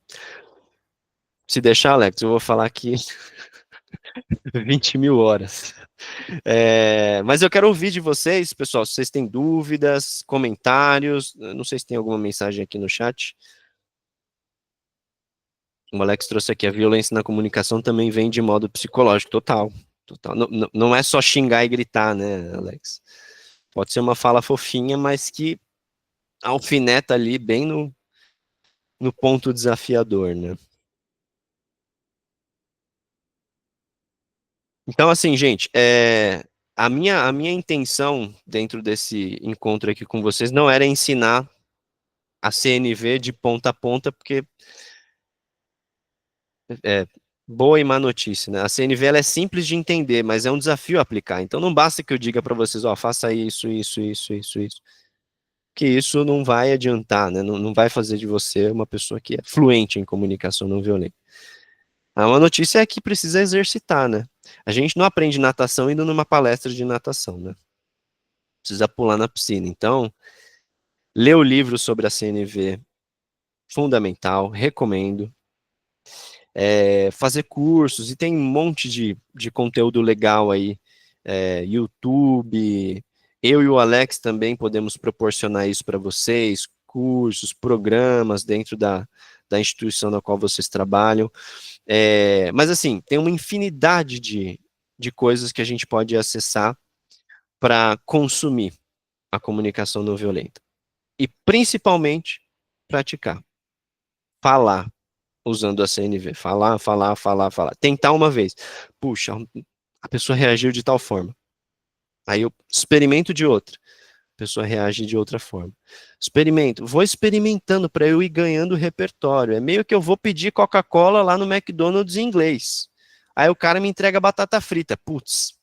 se deixar, Alex, eu vou falar aqui 20 mil horas. Mas eu quero ouvir de vocês, pessoal, se vocês têm dúvidas, comentários, não sei se tem alguma mensagem aqui no chat. O Alex trouxe aqui, a violência na comunicação também vem de modo psicológico, total. Não é só xingar e gritar, né, Alex? Pode ser uma fala fofinha, mas que alfineta ali bem no ponto desafiador, né? Então, assim, gente, a minha intenção dentro desse encontro aqui com vocês não era ensinar a CNV de ponta a ponta, porque boa e má notícia, né? A CNV ela é simples de entender, mas é um desafio aplicar. Então não basta que eu diga para vocês, faça isso, que isso não vai adiantar, né? Não vai fazer de você uma pessoa que é fluente em comunicação não violenta. Uma notícia é que precisa exercitar, né? A gente não aprende natação indo numa palestra de natação, né? Precisa pular na piscina. Então, ler o livro sobre a CNV, fundamental, recomendo. Fazer cursos, e tem um monte de conteúdo legal aí, YouTube, eu e o Alex também podemos proporcionar isso para vocês, cursos, programas dentro da instituição na qual vocês trabalham, mas assim, tem uma infinidade de coisas que a gente pode acessar para consumir a comunicação não violenta, e principalmente praticar, falar, usando a CNV. Falar. Tentar uma vez. Puxa, a pessoa reagiu de tal forma. Aí eu experimento de outra. A pessoa reage de outra forma. Vou experimentando para eu ir ganhando repertório. É meio que eu vou pedir Coca-Cola lá no McDonald's em inglês. Aí o cara me entrega batata frita. Putz,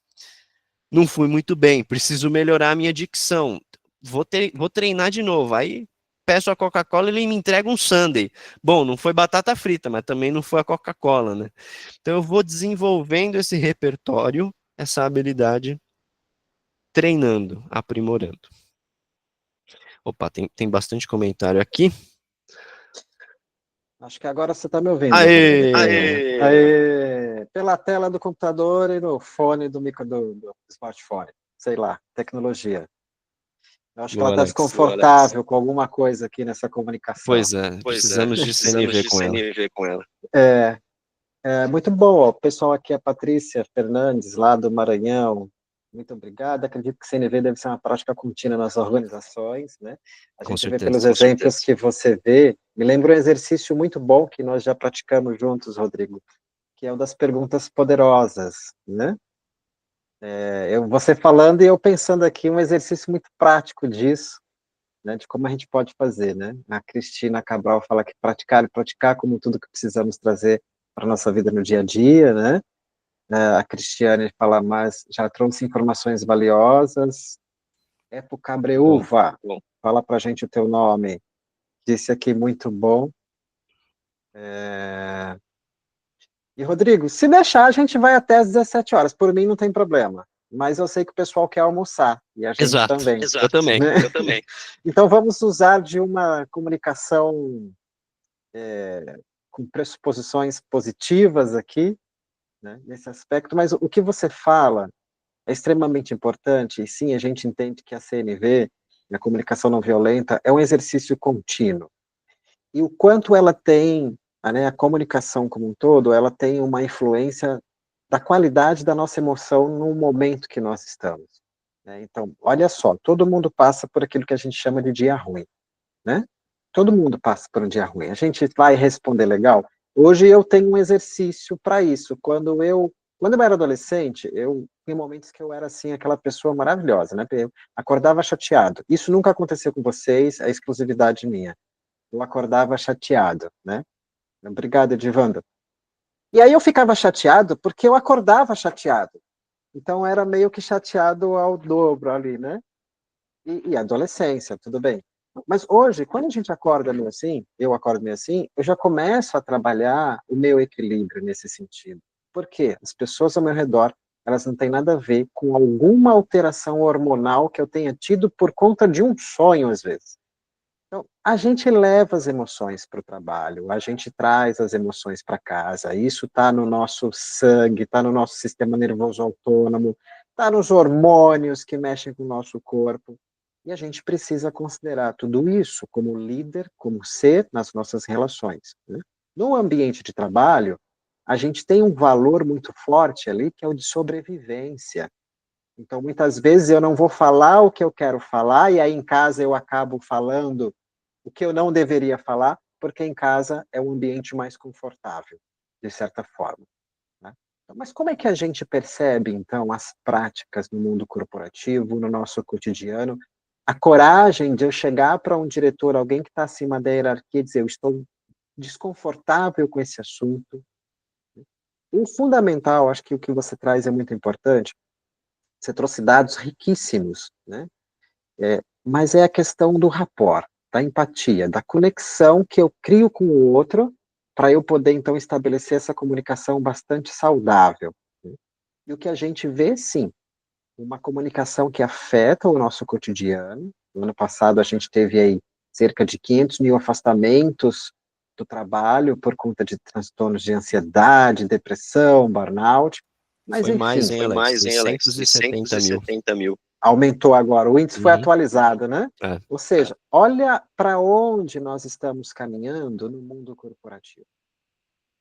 não fui muito bem. Preciso melhorar a minha dicção. Vou treinar de novo. Aí peço a Coca-Cola e ele me entrega um sundae. Bom, não foi batata frita, mas também não foi a Coca-Cola, né? Então eu vou desenvolvendo esse repertório, essa habilidade, treinando, aprimorando. Opa, tem bastante comentário aqui. Acho que agora você está me ouvindo. Aê! Aê! Pela tela do computador e no fone do smartphone. Sei lá, tecnologia. Eu acho que ela está desconfortável com alguma coisa aqui nessa comunicação. Pois é, precisamos de CNV com ela. É, Muito bom, ó. O pessoal aqui, a Patrícia Fernandes, lá do Maranhão, muito obrigada. Acredito que CNV deve ser uma prática contínua nas organizações, né? A Com gente vê certeza. pelos exemplos que você vê, me lembra um exercício muito bom que nós já praticamos juntos, Rodrigo, que é o das perguntas poderosas, né? Você falando e eu pensando aqui um exercício muito prático disso, né, de como a gente pode fazer, né? A Cristina Cabral fala que praticar e praticar como tudo que precisamos trazer para a nossa vida no dia a dia, né? A Cristiane fala mais, já trouxe informações valiosas. Época Bom, Cabreuva, fala para a gente o teu nome. Disse aqui, muito bom. E, Rodrigo, se deixar, a gente vai até às 17 horas. Por mim, não tem problema. Mas eu sei que o pessoal quer almoçar, e a gente exato. também. Eu também. Né? Então, vamos usar de uma comunicação com pressuposições positivas aqui, né, nesse aspecto, mas o que você fala é extremamente importante, e sim, a gente entende que a CNV, a comunicação não violenta, é um exercício contínuo. E o quanto ela tem, né, a comunicação como um todo, ela tem uma influência da qualidade da nossa emoção no momento que nós estamos. Né? Então, olha só, todo mundo passa por aquilo que a gente chama de dia ruim, né? Todo mundo passa por um dia ruim. A gente vai responder legal? Hoje eu tenho um exercício para isso. Quando eu era adolescente, eu tinha momentos que eu era assim aquela pessoa maravilhosa, né? Eu acordava chateado. Isso nunca aconteceu com vocês, é exclusividade minha. Eu acordava chateado, né? Obrigado, Edivanda. E aí eu ficava chateado porque eu acordava chateado. Então era meio que chateado ao dobro ali, né? E adolescência, tudo bem. Mas hoje, quando a gente acorda meio assim, eu acordo meio assim, eu já começo a trabalhar o meu equilíbrio nesse sentido. Por quê? As pessoas ao meu redor, elas não têm nada a ver com alguma alteração hormonal que eu tenha tido por conta de um sonho, às vezes. Então, a gente leva as emoções para o trabalho, a gente traz as emoções para casa, isso está no nosso sangue, está no nosso sistema nervoso autônomo, está nos hormônios que mexem com o nosso corpo. E a gente precisa considerar tudo isso como líder, como ser nas nossas relações. Né? No ambiente de trabalho, a gente tem um valor muito forte ali, que é o de sobrevivência. Então, muitas vezes eu não vou falar o que eu quero falar, e aí em casa eu acabo falando o que eu não deveria falar, porque em casa é um ambiente mais confortável, de certa forma. Né? Mas como é que a gente percebe, então, as práticas no mundo corporativo, no nosso cotidiano, a coragem de eu chegar para um diretor, alguém que está acima da hierarquia, e dizer, eu estou desconfortável com esse assunto. O fundamental, acho que o que você traz é muito importante, você trouxe dados riquíssimos, né? Mas é a questão do rapport, da empatia, da conexão que eu crio com o outro, para eu poder, então, estabelecer essa comunicação bastante saudável. Né? E o que a gente vê, sim, uma comunicação que afeta o nosso cotidiano. No ano passado, a gente teve aí cerca de 500 mil afastamentos do trabalho por conta de transtornos de ansiedade, depressão, burnout. Mas, Foi mais, enfim, hein, Alex? 670 mil. aumentou agora, o índice foi Uhum. atualizado, né? É. Ou seja, olha para onde nós estamos caminhando no mundo corporativo.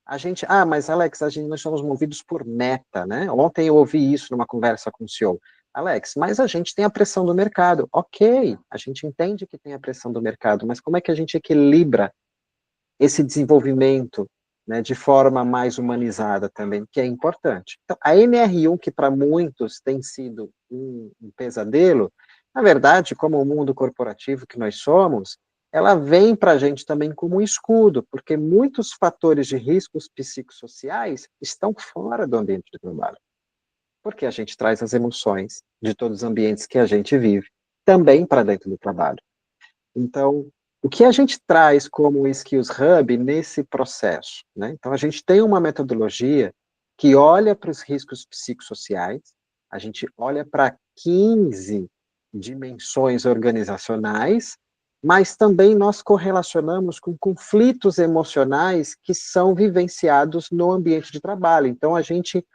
A gente, mas Alex, nós somos movidos por meta, né? Ontem eu ouvi isso numa conversa com o CEO. Alex, mas a gente tem a pressão do mercado. Ok, a gente entende que tem a pressão do mercado, mas como é que a gente equilibra esse desenvolvimento, né, de forma mais humanizada também, que é importante. Então, a NR1, que para muitos tem sido um pesadelo, na verdade, como o mundo corporativo que nós somos, ela vem para a gente também como um escudo, porque muitos fatores de riscos psicossociais estão fora do ambiente de trabalho. Porque a gente traz as emoções de todos os ambientes que a gente vive, também para dentro do trabalho. Então, o que a gente traz como Skills Hub nesse processo? Né? Então, a gente tem uma metodologia que olha para os riscos psicossociais, a gente olha para 15 dimensões organizacionais, mas também nós correlacionamos com conflitos emocionais que são vivenciados no ambiente de trabalho. Então, a gente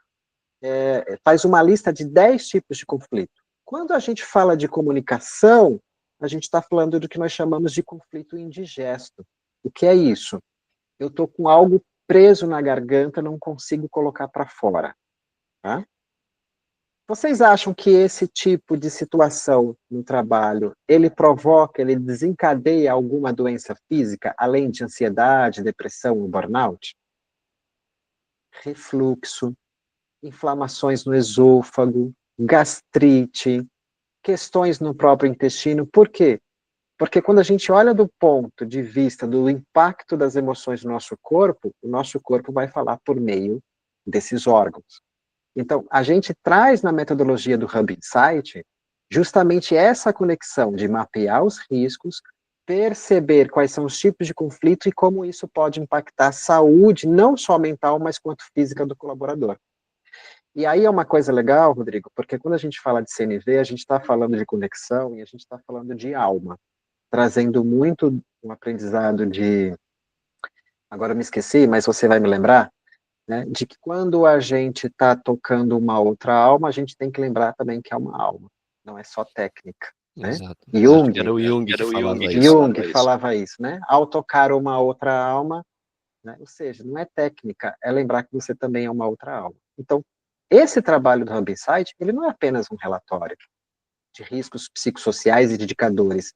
faz uma lista de 10 tipos de conflito. Quando a gente fala de comunicação, a gente está falando do que nós chamamos de conflito indigesto. O que é isso? Eu estou com algo preso na garganta, não consigo colocar para fora. Tá? Vocês acham que esse tipo de situação no trabalho, ele provoca, ele desencadeia alguma doença física, além de ansiedade, depressão ou burnout? Refluxo, inflamações no esôfago, gastrite, questões no próprio intestino. Por quê? Porque quando a gente olha do ponto de vista do impacto das emoções no nosso corpo, o nosso corpo vai falar por meio desses órgãos. Então, a gente traz na metodologia do Hub Insight justamente essa conexão de mapear os riscos, perceber quais são os tipos de conflito e como isso pode impactar a saúde, não só mental, mas quanto física do colaborador. E aí é uma coisa legal, Rodrigo, porque quando a gente fala de CNV, a gente está falando de conexão e a gente está falando de alma, trazendo muito um aprendizado de... Agora eu me esqueci, mas você vai me lembrar, né, de que quando a gente está tocando uma outra alma, a gente tem que lembrar também que é uma alma, não é só técnica. Né? Exato. Jung, Era o Jung que falava isso. Jung falava isso, né? Ao tocar uma outra alma, né? Ou seja, não é técnica, é lembrar que você também é uma outra alma. Então, esse trabalho do Hub Insight, ele não é apenas um relatório de riscos psicossociais e de indicadores.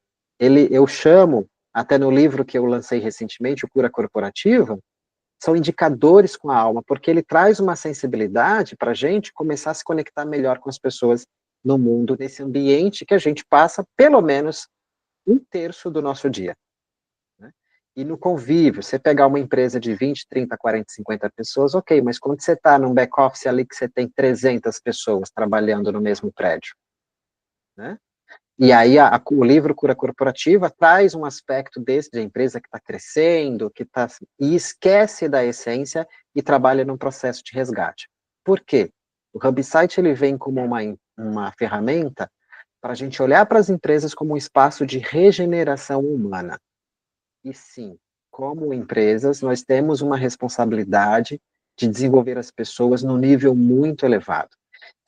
Eu chamo, até no livro que eu lancei recentemente, o Cura Corporativa, são indicadores com a alma, porque ele traz uma sensibilidade para a gente começar a se conectar melhor com as pessoas no mundo, nesse ambiente que a gente passa pelo menos 1/3 do nosso dia. Né? E no convívio, você pegar uma empresa de 20, 30, 40, 50 pessoas, ok, mas quando você está num back-office ali que você tem 300 pessoas trabalhando no mesmo prédio, né? E aí o livro Cura Corporativa traz um aspecto desse, de empresa que está crescendo, e esquece da essência e trabalha num processo de resgate. Por quê? O Hub Insight, ele vem como uma ferramenta para a gente olhar para as empresas como um espaço de regeneração humana. E sim, como empresas, nós temos uma responsabilidade de desenvolver as pessoas num nível muito elevado.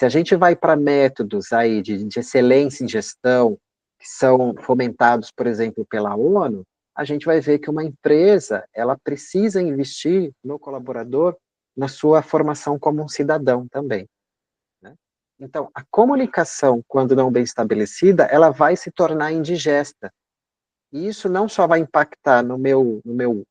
Se a gente vai para métodos aí de excelência em gestão, que são fomentados, por exemplo, pela ONU, a gente vai ver que uma empresa, ela precisa investir no colaborador na sua formação como um cidadão também. Né? Então, a comunicação, quando não bem estabelecida, ela vai se tornar indigesta. E isso não só vai impactar no meu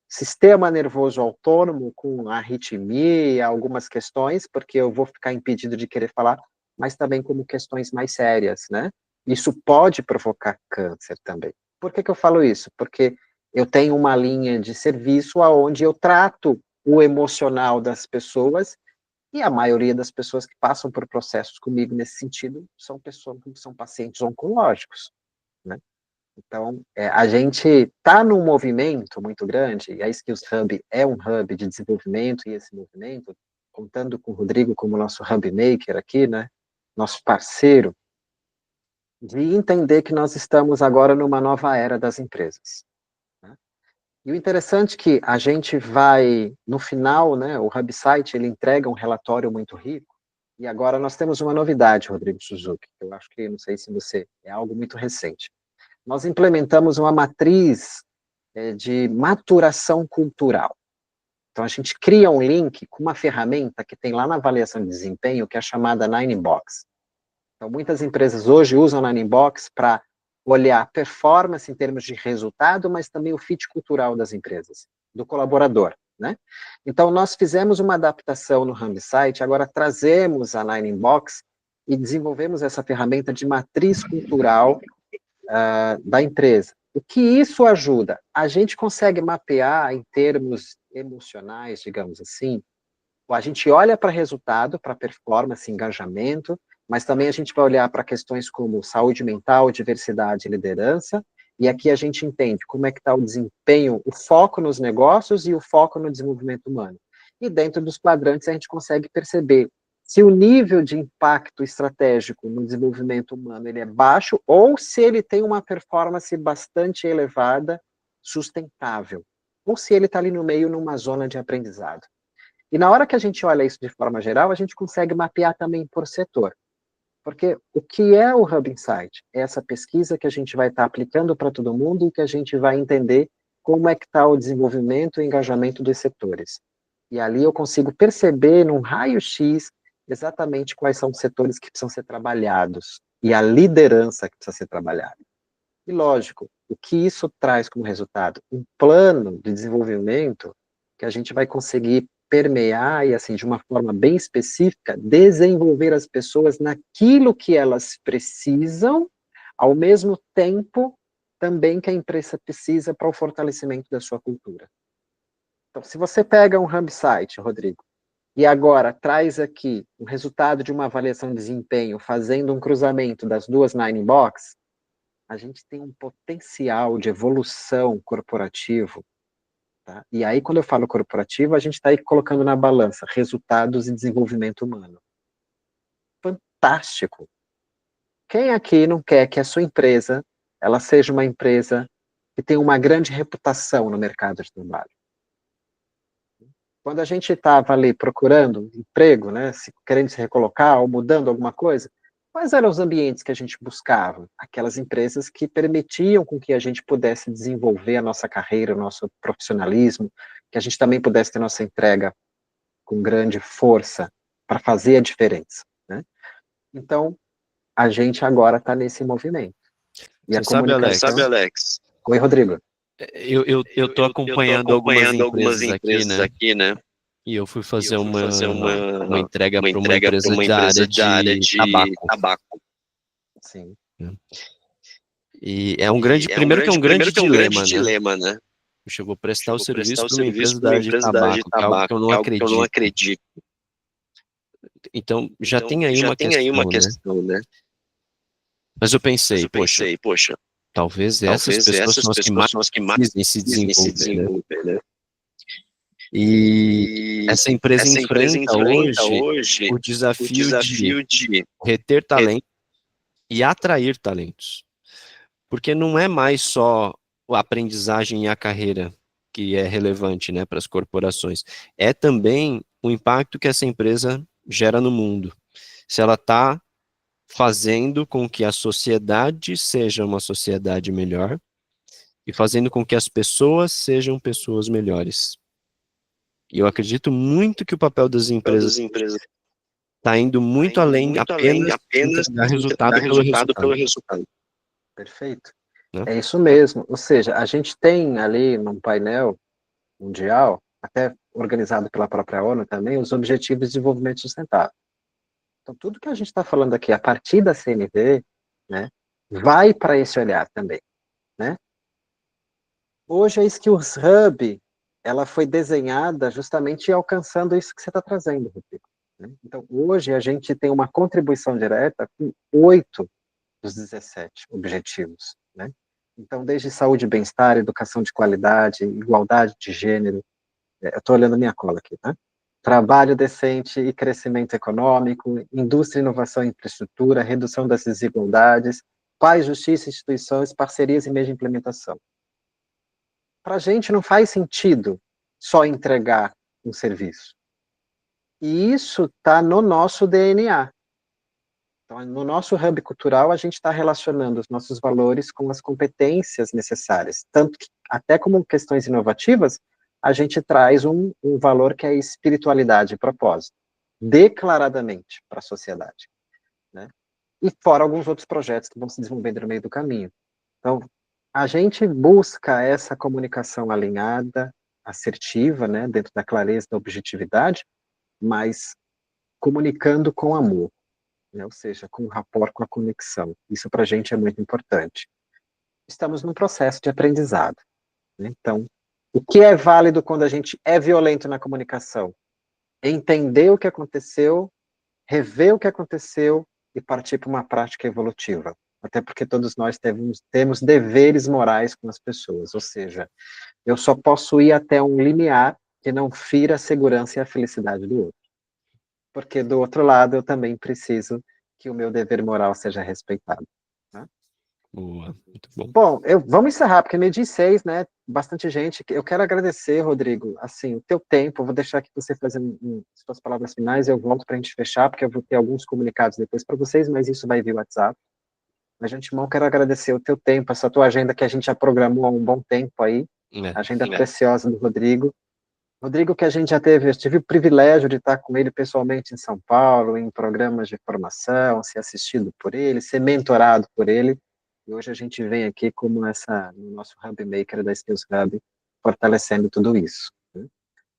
sistema nervoso autônomo, com arritmia, algumas questões, porque eu vou ficar impedido de querer falar, mas também como questões mais sérias, né? Isso pode provocar câncer também. Por que eu falo isso? Porque eu tenho uma linha de serviço onde eu trato o emocional das pessoas, e a maioria das pessoas que passam por processos comigo nesse sentido são pessoas que são pacientes oncológicos, né? Então, a gente está num movimento muito grande, e a Skills Hub é um hub de desenvolvimento, e esse movimento, contando com o Rodrigo como nosso hub maker aqui, né, nosso parceiro, de entender que nós estamos agora numa nova era das empresas. Né? E o interessante é que a gente vai, no final, né, o Hub Site, ele entrega um relatório muito rico, e agora nós temos uma novidade, Rodrigo Suzuki, eu acho que, não sei se você, é algo muito recente. Nós implementamos uma matriz de maturação cultural. Então, a gente cria um link com uma ferramenta que tem lá na avaliação de desempenho, que é chamada Ninebox. Então, muitas empresas hoje usam a Ninebox para olhar performance em termos de resultado, mas também o fit cultural das empresas, do colaborador. Né? Então, nós fizemos uma adaptação no Hub Site, agora trazemos a Ninebox e desenvolvemos essa ferramenta de matriz cultural da empresa. O que isso ajuda? A gente consegue mapear em termos emocionais, digamos assim, a gente olha para resultado, para performance, engajamento, mas também a gente vai olhar para questões como saúde mental, diversidade e liderança, e aqui a gente entende como é que está o desempenho, o foco nos negócios e o foco no desenvolvimento humano. E dentro dos quadrantes a gente consegue perceber se o nível de impacto estratégico no desenvolvimento humano ele é baixo ou se ele tem uma performance bastante elevada, sustentável, ou se ele está ali no meio numa zona de aprendizado. E na hora que a gente olha isso de forma geral, a gente consegue mapear também por setor. Porque o que é o Hub Insight? É essa pesquisa que a gente vai estar aplicando para todo mundo e que a gente vai entender como é que está o desenvolvimento e engajamento dos setores. E ali eu consigo perceber, num raio-x, exatamente quais são os setores que precisam ser trabalhados, e a liderança que precisa ser trabalhada. E, lógico, o que isso traz como resultado? Um plano de desenvolvimento que a gente vai conseguir permear e, assim, de uma forma bem específica, desenvolver as pessoas naquilo que elas precisam, ao mesmo tempo também que a empresa precisa para o fortalecimento da sua cultura. Então, se você pega um hub site, Rodrigo, e agora traz aqui o resultado de uma avaliação de desempenho, fazendo um cruzamento das duas Nine Box, a gente tem um potencial de evolução corporativo, tá? E aí, quando eu falo corporativo, a gente está aí colocando na balança resultados e desenvolvimento humano. Fantástico! Quem aqui não quer que a sua empresa, ela seja uma empresa que tenha uma grande reputação no mercado de trabalho? Quando a gente estava ali procurando emprego, né, querendo se recolocar ou mudando alguma coisa, quais eram os ambientes que a gente buscava? Aquelas empresas que permitiam com que a gente pudesse desenvolver a nossa carreira, o nosso profissionalismo, que a gente também pudesse ter nossa entrega com grande força para fazer a diferença, né? Então, a gente agora está nesse movimento. E Você a comunicação... sabe, Alex? Oi, Rodrigo. Eu tô acompanhando algumas empresas aqui, né? E eu fui fazer uma entrega para uma empresa da área de tabaco. Sim. E é um grande, primeiro que é um grande dilema, né? Puxa, eu vou prestar o serviço para uma empresa da área de tabaco, que é algo que eu não acredito. Então, já tem aí uma questão, né? Mas eu pensei, poxa, talvez essas pessoas são as que mais precisem se desenvolver, né? E essa empresa enfrenta hoje o desafio de reter talento e atrair talentos. Porque não é mais só a aprendizagem e a carreira que é relevante, né, para as corporações. É também o impacto que essa empresa gera no mundo. Se ela está fazendo com que a sociedade seja uma sociedade melhor e fazendo com que as pessoas sejam pessoas melhores. E eu acredito muito que o papel das empresas está indo muito além apenas de entregar resultado pelo resultado. Perfeito. Né? É isso mesmo. Ou seja, a gente tem ali num painel mundial, até organizado pela própria ONU também, os Objetivos de Desenvolvimento Sustentável. Então, tudo que a gente está falando aqui a partir da CNV, né, vai para esse olhar também, né? Hoje a Skills Hub, ela foi desenhada justamente alcançando isso que você está trazendo, Rodrigo, né? Então, hoje a gente tem uma contribuição direta com 8 dos 17 objetivos, né? Então, desde saúde e bem-estar, educação de qualidade, igualdade de gênero, eu estou olhando a minha cola aqui, tá? Trabalho decente e crescimento econômico, indústria, inovação e infraestrutura, redução das desigualdades, paz, justiça, instituições, parcerias e meios de implementação. Para a gente não faz sentido só entregar um serviço. E isso está no nosso DNA. Então, no nosso hub cultural, a gente está relacionando os nossos valores com as competências necessárias. Tanto que, até como questões inovativas, a gente traz um valor que é a espiritualidade e propósito, declaradamente para a sociedade, né? E fora alguns outros projetos que vão se desenvolvendo no meio do caminho. Então, a gente busca essa comunicação alinhada, assertiva, né, dentro da clareza, da objetividade, mas comunicando com amor, né, ou seja, com o rapport, com a conexão. Isso para a gente é muito importante. Estamos num processo de aprendizado, né? Então, o que é válido quando a gente é violento na comunicação? Entender o que aconteceu, rever o que aconteceu e partir para uma prática evolutiva. Até porque todos nós temos deveres morais com as pessoas, ou seja, eu só posso ir até um limiar que não fira a segurança e a felicidade do outro. Porque do outro lado eu também preciso que o meu dever moral seja respeitado. Né? Boa, muito bom. Bom, vamos encerrar, porque é 12h06, né? Bastante gente. Eu quero agradecer, Rodrigo, assim, o teu tempo. Eu vou deixar aqui você fazendo suas palavras finais. Eu volto para a gente fechar, porque eu vou ter alguns comunicados depois para vocês, mas isso vai vir o WhatsApp. Mas, de antemão, quero agradecer o teu tempo, essa tua agenda que a gente já programou há um bom tempo aí. Agenda preciosa do Rodrigo. Rodrigo, que a gente já teve, eu tive o privilégio de estar com ele pessoalmente em São Paulo, em programas de formação, ser assistido por ele, ser mentorado por ele, e hoje a gente vem aqui como no nosso Hub Maker da Skills Hub, fortalecendo tudo isso. Né?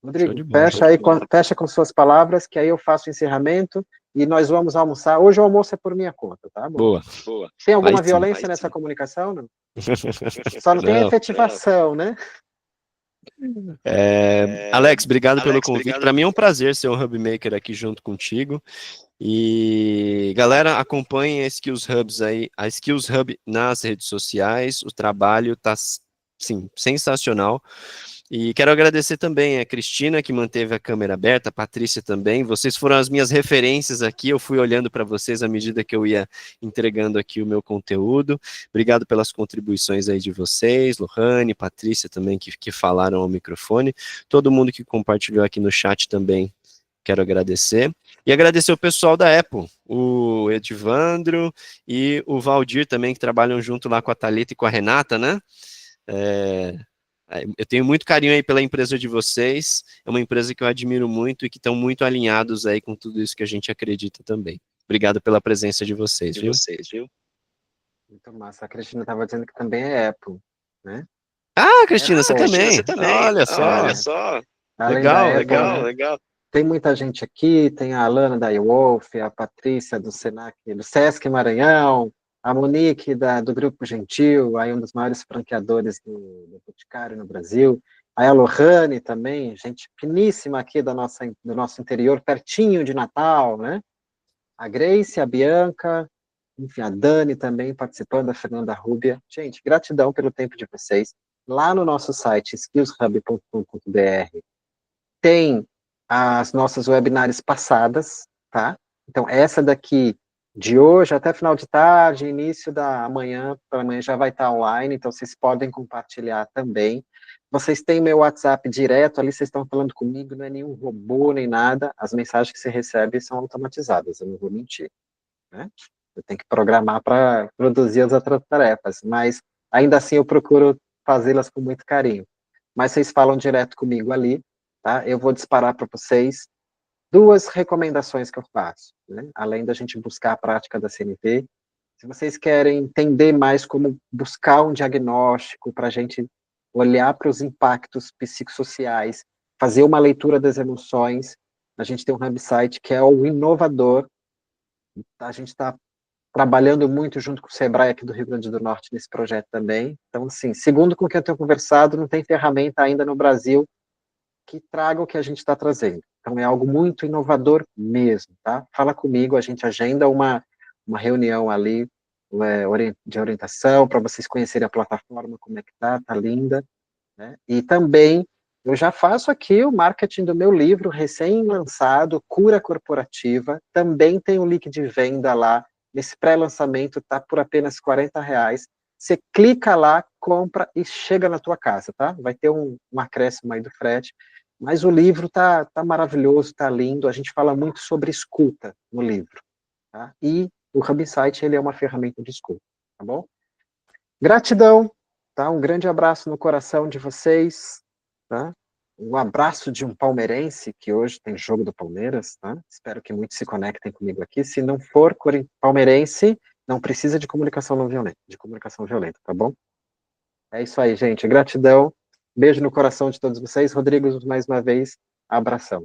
Show de Rodrigo, bola. fecha aí, fecha com suas palavras, que aí eu faço o encerramento, e nós vamos almoçar. Hoje o almoço é por minha conta, tá bom? Boa. Tem Vai alguma sim. violência nessa comunicação, não? Só não tem a Não. efetivação, né? Alex, obrigado pelo convite. Para mim é um prazer ser um Hub Maker aqui junto contigo. E galera, acompanhem a Skills Hubs aí, a Skills Hub nas redes sociais. O trabalho tá, sim, sensacional. E quero agradecer também a Cristina, que manteve a câmera aberta, a Patrícia também. Vocês foram as minhas referências aqui, eu fui olhando para vocês à medida que eu ia entregando aqui o meu conteúdo. Obrigado pelas contribuições aí de vocês, Lohane, Patrícia também, que falaram ao microfone. Todo mundo que compartilhou aqui no chat também, quero agradecer. E agradecer o pessoal da Apple, o Edivandro e o Valdir também, que trabalham junto lá com a Thalita e com a Renata, né? Eu tenho muito carinho aí pela empresa de vocês, é uma empresa que eu admiro muito e que estão muito alinhados aí com tudo isso que a gente acredita também. Obrigado pela presença de vocês, viu? Muito massa. A Cristina estava dizendo que também é Apple, né? Ah, Cristina, você Apple. também. Olha só. Além da Legal, Apple, legal. né? Tem muita gente aqui, tem a Alana da iWolf, a Patrícia do Senac, do Sesc Maranhão, a Monique do Grupo Gentil, aí um dos maiores franqueadores do Boticário no Brasil, a Lohane também, gente finíssima aqui do nosso interior, pertinho de Natal, né? A Grace, a Bianca, enfim, a Dani também participando, a Fernanda Rúbia. Gente, gratidão pelo tempo de vocês. Lá no nosso site, skillshub.com.br, tem as nossas webinars passadas, tá? Então, essa daqui, de hoje até final de tarde, início da manhã, para amanhã já vai estar online, então vocês podem compartilhar também. Vocês têm meu WhatsApp direto, ali vocês estão falando comigo, não é nenhum robô nem nada, as mensagens que você recebe são automatizadas, eu não vou mentir, né? Eu tenho que programar para produzir as outras tarefas, mas ainda assim eu procuro fazê-las com muito carinho. Mas vocês falam direto comigo ali, tá? Eu vou disparar para vocês 2 recomendações que eu faço, né? Além da gente buscar a prática da CNV, se vocês querem entender mais como buscar um diagnóstico para a gente olhar para os impactos psicossociais, fazer uma leitura das emoções, a gente tem um website que é o Inovador, a gente está trabalhando muito junto com o Sebrae aqui do Rio Grande do Norte nesse projeto também. Então, assim, segundo com o que eu tenho conversado, não tem ferramenta ainda no Brasil que traga o que a gente está trazendo. Então, é algo muito inovador mesmo, tá? Fala comigo, a gente agenda uma reunião ali de orientação para vocês conhecerem a plataforma, como é que tá linda, né? E também, eu já faço aqui o marketing do meu livro recém-lançado, Cura Corporativa, também tem um link de venda lá, nesse pré-lançamento tá por apenas R$40, você clica lá, compra e chega na tua casa, tá? Vai ter um acréscimo aí do frete, mas o livro tá maravilhoso, tá lindo, a gente fala muito sobre escuta no livro, tá? E o HubSite, ele é uma ferramenta de escuta, tá bom? Gratidão, tá? Um grande abraço no coração de vocês, tá? Um abraço de um palmeirense, que hoje tem jogo do Palmeiras, tá? Espero que muitos se conectem comigo aqui. Se não for palmeirense, não precisa de comunicação não violenta, tá bom? É isso aí, gente. Gratidão. Beijo no coração de todos vocês. Rodrigo, mais uma vez, abração.